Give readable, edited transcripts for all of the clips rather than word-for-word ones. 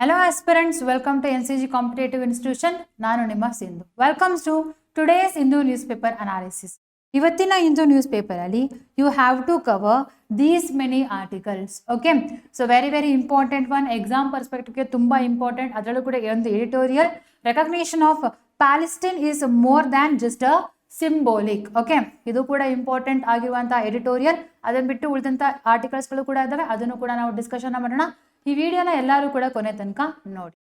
Hello aspirants, welcome to NCG Competitive Institution. ನಾನು ನಿಮ್ಮ Sindhu. Welcomes to today's Hindu newspaper analysis. ಇವತ್ತಿನ Hindu news paper ಅಲ್ಲಿ you have to cover these many articles. Okay, so very important one, exam ಪರ್ಸ್ಪೆಕ್ಟಿವ್ಗೆ ತುಂಬಾ important. ಅದರಲ್ಲೂ ಕೂಡ ಒಂದು editorial, recognition of Palestine is more than just a symbolic. Okay, ಇದು ಕೂಡ important ಆಗಿರುವಂತಹ ಎಡಿಟೋರಿಯಲ್. ಅದನ್ನ ಬಿಟ್ಟು ಉಳಿದಂತ ಆರ್ಟಿಕಲ್ಸ್ಗಳು ಕೂಡ ಇದಾವೆ, ಅದನ್ನು ಕೂಡ ನಾವು ಡಿಸ್ಕಷನ್ ಮಾಡೋಣ. ಈ ವಿಡಿಯೋನ ಎಲ್ಲರೂ ಕೂಡ ಕೊನೆ ತನಕ ನೋಡಿ.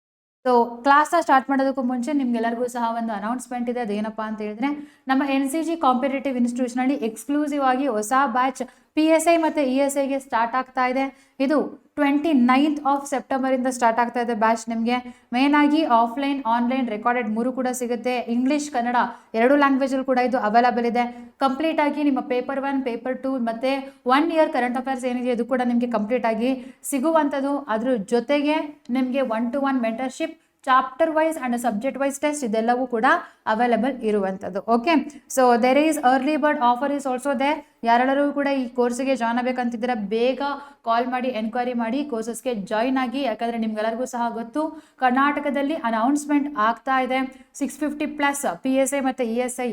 ಸೊ ಕ್ಲಾಸ್ ಸ್ಟಾರ್ಟ್ ಮಾಡೋದಕ್ಕೂ ಮುಂಚೆ ನಿಮ್ಗೆಲ್ಲರಿಗೂ ಸಹ ಒಂದು ಅನೌನ್ಸ್ಮೆಂಟ್ ಇದೆ. ಅದೇನಪ್ಪಾ ಅಂತ ಹೇಳಿದ್ರೆ, ನಮ್ಮ NCG ಕಾಂಪಿಟೇಟಿವ್ ಇನ್ಸ್ಟಿಟ್ಯೂಷನ್ ಅಲ್ಲಿ ಎಕ್ಸ್ಕ್ಲೂಸಿವ್ ಆಗಿ ಹೊಸ ಬ್ಯಾಚ್ PSI ಮತ್ತೆ ESI ಗೆ ಸ್ಟಾರ್ಟ್ ಆಗ್ತಾ ಇದೆ. ಇದು 29th ಆಫ್ ಸೆಪ್ಟೆಂಬರ್ ಇಂದ ಸ್ಟಾರ್ಟ್ ಆಗ್ತಾ ಇದೆ ಬ್ಯಾಚ್. ನಿಮಗೆ ಮೇನ್ ಆಗಿ ಆಫ್ಲೈನ್, ಆನ್ಲೈನ್, ರೆಕಾರ್ಡೆಡ್ 3 ಕೂಡ ಸಿಗುತ್ತೆ. ಇಂಗ್ಲಿಷ್, ಕನ್ನಡ 2 ಲ್ಯಾಂಗ್ವೇಜ್ ಅಲ್ಲಿ ಕೂಡ ಇದು ಅವೈಲಬಲ್ ಇದೆ. ಕಂಪ್ಲೀಟ್ ಆಗಿ ನಿಮ್ಮ ಪೇಪರ್ 1, ಪೇಪರ್ 2 ಮತ್ತೆ 1 ಇಯರ್ ಕರೆಂಟ್ ಅಫೇರ್ಸ್ ಏನಿದೆ ಇದು ಕೂಡ ನಿಮಗೆ ಕಂಪ್ಲೀಟ್ ಆಗಿ ಸಿಗುವಂಥದ್ದು. ಅದ್ರ ಜೊತೆಗೆ ನಿಮಗೆ 1-to-1 mentorship, chapter wise and subject wise test ಇದೆಲ್ಲವೂ ಕೂಡ ಅವೈಲಬಲ್ ಇರುವಂಥದ್ದು. Okay, so there is early bird offer is also there. ಯಾರೆಲ್ಲರೂ ಕೂಡ ಈ ಕೋರ್ಸ್ಗೆ ಜಾಯ್ನ್ ಆಗಬೇಕಂತಿದ್ದೀರಾ ಬೇಗ ಕಾಲ್ ಮಾಡಿ, ಎನ್ಕ್ವೈರಿ ಮಾಡಿ ಕೋರ್ಸಸ್ಗೆ ಜಾಯ್ನ್ ಆಗಿ. ಯಾಕಂದರೆ ನಿಮ್ಗೆಲ್ಲರಿಗೂ ಸಹ ಗೊತ್ತು, ಕರ್ನಾಟಕದಲ್ಲಿ ಅನೌನ್ಸ್ಮೆಂಟ್ ಆಗ್ತಾ ಇದೆ. 650+ PSI ಮತ್ತು ESI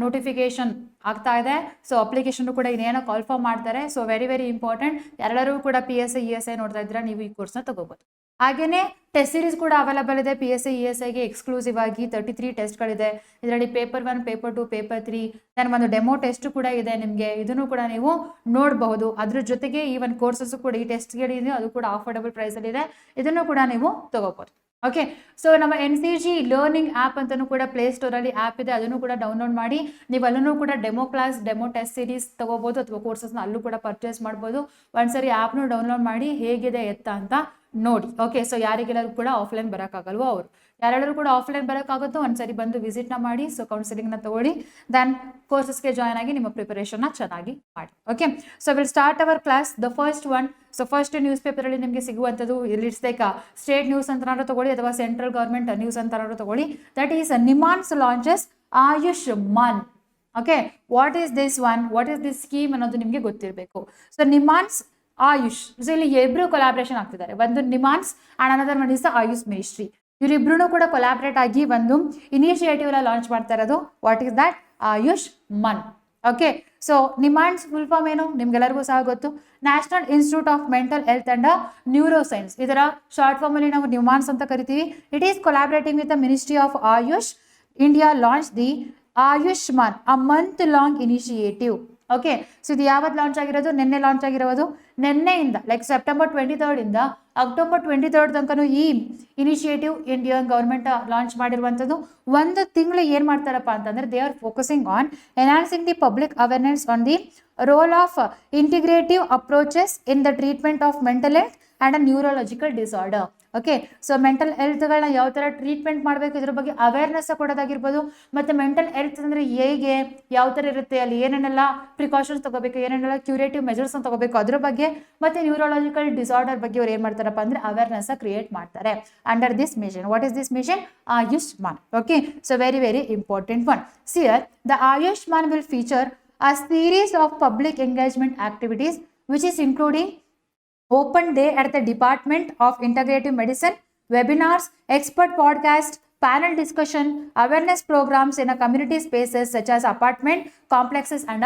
ನೋಟಿಫಿಕೇಶನ್ ಆಗ್ತಾ ಇದೆ. ಸೊ ಅಪ್ಲಿಕೇಶನ್ ಕೂಡ ಇನ್ನೇನೋ ಕಾಲ್ಫಾರ್ಮ್ ಮಾಡ್ತಾರೆ. So very important. ಯಾರೆಲ್ಲರೂ ಕೂಡ PSI ESI ನೋಡ್ತಾ ಇದ್ದೀರಾ, ನೀವು ಈ ಕೋರ್ಸ್ನ ತಗೋಬಹುದು. ಹಾಗೇನೆ ಟೆಸ್ಟ್ ಸೀರೀಸ್ ಕೂಡ ಅವೈಲಬಲ್ ಇದೆ. PSI ESI ಗೆ ಎಕ್ಸ್ಕ್ಲೂಸಿವ್ ಆಗಿ 33 ಟೆಸ್ಟ್ಗಳಿದೆ. ಇದರಲ್ಲಿ ಪೇಪರ್ 1, ಪೇಪರ್ 2, ಪೇಪರ್ 3 ದೆನ್ ಒಂದು ಡೆಮೋ ಟೆಸ್ಟ್ ಕೂಡ ಇದೆ ನಿಮಗೆ. ಇದನ್ನು ಕೂಡ ನೀವು ನೋಡಬಹುದು. ಅದ್ರ ಜೊತೆಗೆ ಈವನ್ ಕೋರ್ಸಸ್ ಕೂಡ, ಈ ಟೆಸ್ಟ್ಗಳಿದೆ ಅದು ಕೂಡ ಅಫೋರ್ಡಬಲ್ ಪ್ರೈಸಲ್ಲಿ ಇದೆ. ಇದನ್ನು ಕೂಡ ನೀವು ತಗೋಬಹುದು. ಓಕೆ, ಸೊ ನಮ್ಮ NCG ಲರ್ನಿಂಗ್ ಆ್ಯಪ್ ಅಂತಲೂ ಕೂಡ ಪ್ಲೇ ಸ್ಟೋರಲ್ಲಿ ಆ್ಯಪ್ ಇದೆ. ಅದನ್ನು ಕೂಡ ಡೌನ್ಲೋಡ್ ಮಾಡಿ ನೀವು ಅಲ್ಲೂ ಕೂಡ demo class, demo test series ತಗೋಬಹುದು, ಅಥವಾ ಕೋರ್ಸಸ್ನ ಅಲ್ಲೂ ಕೂಡ ಪರ್ಚೇಸ್ ಮಾಡ್ಬೋದು. ಒಂದ್ಸರಿ ಆ್ಯಪ್ನು ಡೌನ್ಲೋಡ್ ಮಾಡಿ ಹೇಗಿದೆ ಎತ್ತ ಅಂತ ನೋಡಿ. ಓಕೆ, ಸೊ ಯಾರಿಗೆಲ್ಲರೂ ಕೂಡ ಆಫ್ಲೈನ್ ಬರೋಕ್ಕಾಗಲ್ವೋ ಅವರು, ಯಾರೆಲ್ಲರೂ ಕೂಡ ಆಫ್ಲೈನ್ ಬರೋಕ್ಕಾಗುತ್ತೋ ಒಂದ್ಸರಿ ಬಂದು ವಿಸಿಟ್ನ ಮಾಡಿ. ಸೊ ಕೌನ್ಸಿಲಿಂಗ್ನ ತಗೊಳ್ಳಿ, ದೆನ್ ಕೋರ್ಸಸ್ಗೆ ಜಾಯ್ನ್ ಆಗಿ ನಿಮ್ಮ ಪ್ರಿಪರೇಷನ್ನ ಚೆನ್ನಾಗಿ ಮಾಡಿ. Okay, so will start our class. The first one, so first news ಪೇಪರಲ್ಲಿ ನಿಮಗೆ ಸಿಗುವಂಥದ್ದು ಇಟ್ಸ್ ಲೈಕ್ ಸ್ಟೇಟ್ ನ್ಯೂಸ್ ಅಂತನಾದ್ರೂ ತಗೊಳ್ಳಿ, ಅಥವಾ ಸೆಂಟ್ರಲ್ ಗೌರ್ಮೆಂಟ್ ನ್ಯೂಸ್ ಅಂತನಾದ್ರೂ ತಗೊಳ್ಳಿ. That is NIMHANS launches Ayushman. Okay, what is this one, what is this scheme ಅನ್ನೋದು ನಿಮಗೆ ಗೊತ್ತಿರಬೇಕು. So NIMHANS AYUSH, so ಇಲ್ಲಿ ಇಬ್ರು ಕೊಲಾಬ್ರೇಷನ್ ಆಗ್ತಿದ್ದಾರೆ. ಒಂದು NIMHANS and another one is the AYUSH ministry. ಇವರಿಬ್ರು ಕೂಡ ಕೊಲಾಬ್ರೇಟ್ ಆಗಿ ಒಂದು ಇನಿಷಿಯೇಟಿವ್ ಎಲ್ಲ ಲಾಂಚ್ ಮಾಡ್ತಾ ಇರೋದು. What is that? Ayushman. Okay, so NIMHANS full form ಏನು ನಿಮ್ಗೆಲ್ಲರಿಗೂ ಸಹ ಗೊತ್ತು. National institute of mental health and neuroscience. ಇದರ ಶಾರ್ಟ್ ಫಾರ್ಮ್ ಅಲ್ಲಿ ನಾವು ನಿಮಾನ್ಸ್ ಅಂತ ಕರಿತೀವಿ. It is collaborating with the ministry of Ayush. India launch the Ayushman, a month long initiative. Okay, so ಇದು ಯಾವತ್ತು ಲಾಂಚ್ ಆಗಿರೋದು? ನಿನ್ನೆ ಲಾಂಚ್ ಆಗಿರೋದು. ನಿನ್ನೆಯಿಂದ ಲೈಕ್ ಸೆಪ್ಟೆಂಬರ್ 23rd ಇಂದ ಅಕ್ಟೋಬರ್ 23rd ತನಕ ಈ ಇನಿಷಿಯೇಟಿವ್ ಇಂಡಿಯನ್ ಗೌರ್ಮೆಂಟ್ ಲಾಂಚ್ ಮಾಡಿರುವಂಥದ್ದು. ಒಂದು ತಿಂಗಳು ಏನು ಮಾಡ್ತಾರಪ್ಪ ಅಂತಂದ್ರೆ, they are focusing on enhancing the public awareness on the role of integrative approaches in the treatment of mental health and a neurological disorder. Okay, so mental ಹೆಲ್ತ್ಗಳನ್ನ ಯಾವ ಥರ treatment ಮಾಡಬೇಕು ಇದ್ರ ಬಗ್ಗೆ ಅವೇರ್ನೆಸ್ ಕೊಡೋದಾಗಿರ್ಬೋದು. ಮತ್ತು ಮೆಂಟಲ್ ಹೆಲ್ತ್ ಅಂದರೆ ಹೇಗೆ, ಯಾವ ಥರ ಇರುತ್ತೆ, ಅಲ್ಲಿ ಏನೇನೆಲ್ಲ ಪ್ರಿಕಾಷನ್ಸ್ ತಗೋಬೇಕು, ಏನೇನೆಲ್ಲ ಕ್ಯೂರೇಟಿವ್ ಮೆಜರ್ಸ್ ತಗೋಬೇಕು ಅದ್ರ ಬಗ್ಗೆ, ಮತ್ತು ನ್ಯೂರೋಲಾಜಿಕಲ್ ಡಿಸಾರ್ಡರ್ ಬಗ್ಗೆ ಅವ್ರು ಏನು ಮಾಡ್ತಾರಪ್ಪ ಅಂದರೆ ಅವೇರ್ನೆಸ್ ಕ್ರಿಯೇಟ್ ಮಾಡ್ತಾರೆ under this mission. What is this mission? Ayushman. Okay, so very important one. Year the Ayushman will feature a series of public engagement activities which is including open day at the Department of Integrative Medicine, webinars, expert podcast, panel discussion, awareness programs in a community spaces such as apartment complexes and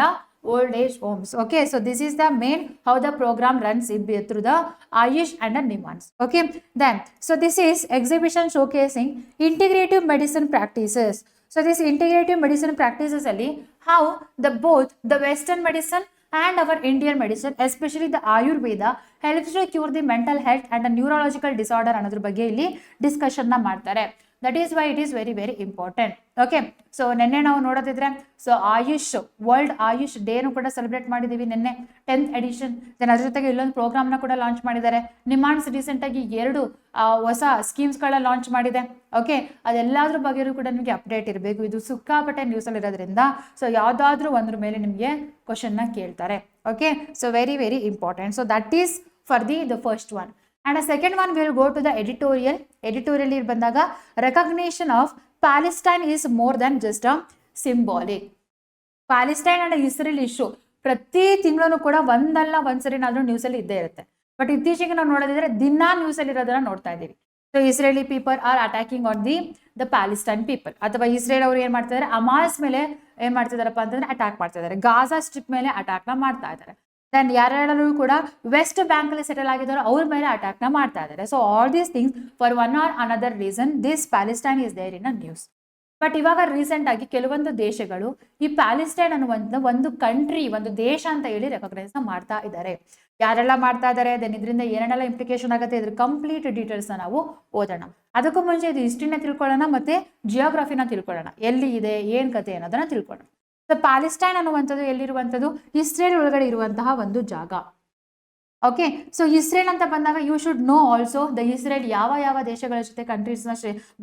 old age homes. Okay, so this is the main how the program runs through the Ayush and the Nimans. Okay, then so this is exhibition showcasing integrative medicine practices. So this integrative medicine practices ali how the both the Western medicine and our Indian medicine, especially the Ayurveda, helps to cure the mental health and the neurological disorder ಅನ್ನೋದ್ರ ಬಗ್ಗೆ ಇಲ್ಲಿ discussion ನ ಮಾಡ್ತಾರೆ. That is why it is very important. Okay, so ನಿನ್ನೆ ನಾವು ನೋಡೋದಿದ್ರೆ, so AYUSH world AYUSH ಡೇನು ಕೂಡ celebrate ಮಾಡಿದ್ದೀವಿ ನಿನ್ನೆ, 10th ಎಡಿಷನ್. ದೆನ್ ಅದ್ರ ಜೊತೆಗೆ ಇಲ್ಲೊಂದು ಪ್ರೋಗ್ರಾಮ್ನ ಕೂಡ ಲಾಂಚ್ ಮಾಡಿದ್ದಾರೆ. ನಿಮಾನ್ಸ್ ರೀಸೆಂಟಾಗಿ 2 ಹೊಸ ಸ್ಕೀಮ್ಸ್ಗಳ ಲಾಂಚ್ ಮಾಡಿದೆ. ಓಕೆ, ಅದೆಲ್ಲದ್ರ ಬಗ್ಗೆಯೂ ಕೂಡ ನಿಮಗೆ ಅಪ್ಡೇಟ್ ಇರಬೇಕು. ಇದು ಸಿಕ್ಕಾಪಟ್ಟೆ ನ್ಯೂಸಲ್ಲಿ ಇರೋದ್ರಿಂದ ಸೊ ಯಾವುದಾದ್ರೂ ಒಂದ್ರ ಮೇಲೆ ನಿಮಗೆ ಕ್ವಶನ್ನ ಕೇಳ್ತಾರೆ. Okay, so very important. So that is for the first one. And a second one will go to the editorial. Editorial ಬಂದಾಗ recognition of Palestine is more than just a symbolic. Palestine and Israel issue ಪ್ರತಿ ತಿಂಗಳು ಕೂಡ ಒಂದಲ್ಲ ಒಂದ್ಸರಿ ನ್ಯೂಸಲ್ಲಿ ಇದ್ದೇ ಇರುತ್ತೆ. But ಇತ್ತೀಚೆಗೆ ನಾವು ನೋಡೋದಿದ್ರೆ ದಿನಾ ನ್ಯೂಸಲ್ಲಿ ಇರೋದನ್ನ ನೋಡ್ತಾ ಇದ್ದೀವಿ. So Israeli people are attacking on the Palestine people, ಅಥವಾ ಇಸ್ರೇಲ್ ಅವರು ಏನ್ ಮಾಡ್ತಿದ್ದಾರೆ, ಹಮಾಸ್ ಮೇಲೆ ಏನ್ ಮಾಡ್ತಿದಾರಪ್ಪ ಅಂತಂದ್ರೆ ಅಟ್ಯಾಕ್ ಮಾಡ್ತಾ ಇದ್ದಾರೆ, ಗಾಜಾ ಸ್ಟ್ರಿಪ್ ಮೇಲೆ ಅಟ್ಯಾಕ್ ನ ಮಾಡ್ತಾ ಇದ್ದಾರೆ. ದೆನ್ ಯಾರ್ಯಾರು ಕೂಡ ವೆಸ್ಟ್ ಬ್ಯಾಂಕ್ ಅಲ್ಲಿ ಸೆಟಲ್ ಆಗಿದ್ದಾರೋ ಅವ್ರ ಮೇಲೆ ಅಟ್ಯಾಕ್ ನ ಮಾಡ್ತಾ ಇದ್ದಾರೆ. So all these things for one or another reason this Palestine is there in a news. But ಇವಾಗ ರೀಸೆಂಟ್ ಆಗಿ ಕೆಲವೊಂದು ದೇಶಗಳು ಈ ಪ್ಯಾಲೆಸ್ಟೈನ್ ಅನ್ನುವಂಥ ಒಂದು ಕಂಟ್ರಿ, ಒಂದು ದೇಶ ಅಂತ ಹೇಳಿ ರೆಕಗ್ನೈಸ್ ಮಾಡ್ತಾ ಇದ್ದಾರೆ. ಯಾರೆಲ್ಲ ಮಾಡ್ತಾ ಇದ್ದಾರೆ, ದೆನ್ ಇದರಿಂದ ಏನೆಲ್ಲ ಇಂಪ್ಲಿಕೇಶನ್ ಆಗುತ್ತೆ, ಇದ್ರ ಕಂಪ್ಲೀಟ್ ಡೀಟೇಲ್ಸ್ ನಾವು ಓದೋಣ. ಅದಕ್ಕೂ ಮುಂಚೆ ಇದು ಹಿಸ್ಟ್ರಿನ ತಿಳ್ಕೊಳ್ಳೋಣ ಮತ್ತೆ ಜಿಯೋಗ್ರಫಿನ ತಿಳ್ಕೊಳ್ಳೋಣ, ಎಲ್ಲಿ ಇದೆ ಏನ್ ಕತೆ ಅನ್ನೋದನ್ನ ತಿಳ್ಕೊಳ್ಳೋಣ. ಸೊ ಪ್ಯಾಲೆಸ್ಟೈನ್ ಅನ್ನುವಂಥದ್ದು ಎಲ್ಲಿರುವಂಥದ್ದು, ಇಸ್ರೇಲ್ ಒಳಗಡೆ ಇರುವಂತಹ ಒಂದು ಜಾಗ. ಓಕೆ, ಸೊ ಇಸ್ರೇಲ್ ಅಂತ ಬಂದಾಗ you should know also the Israel ಯಾವ ಯಾವ ದೇಶಗಳ ಜೊತೆ ಕಂಟ್ರೀಸ್ನ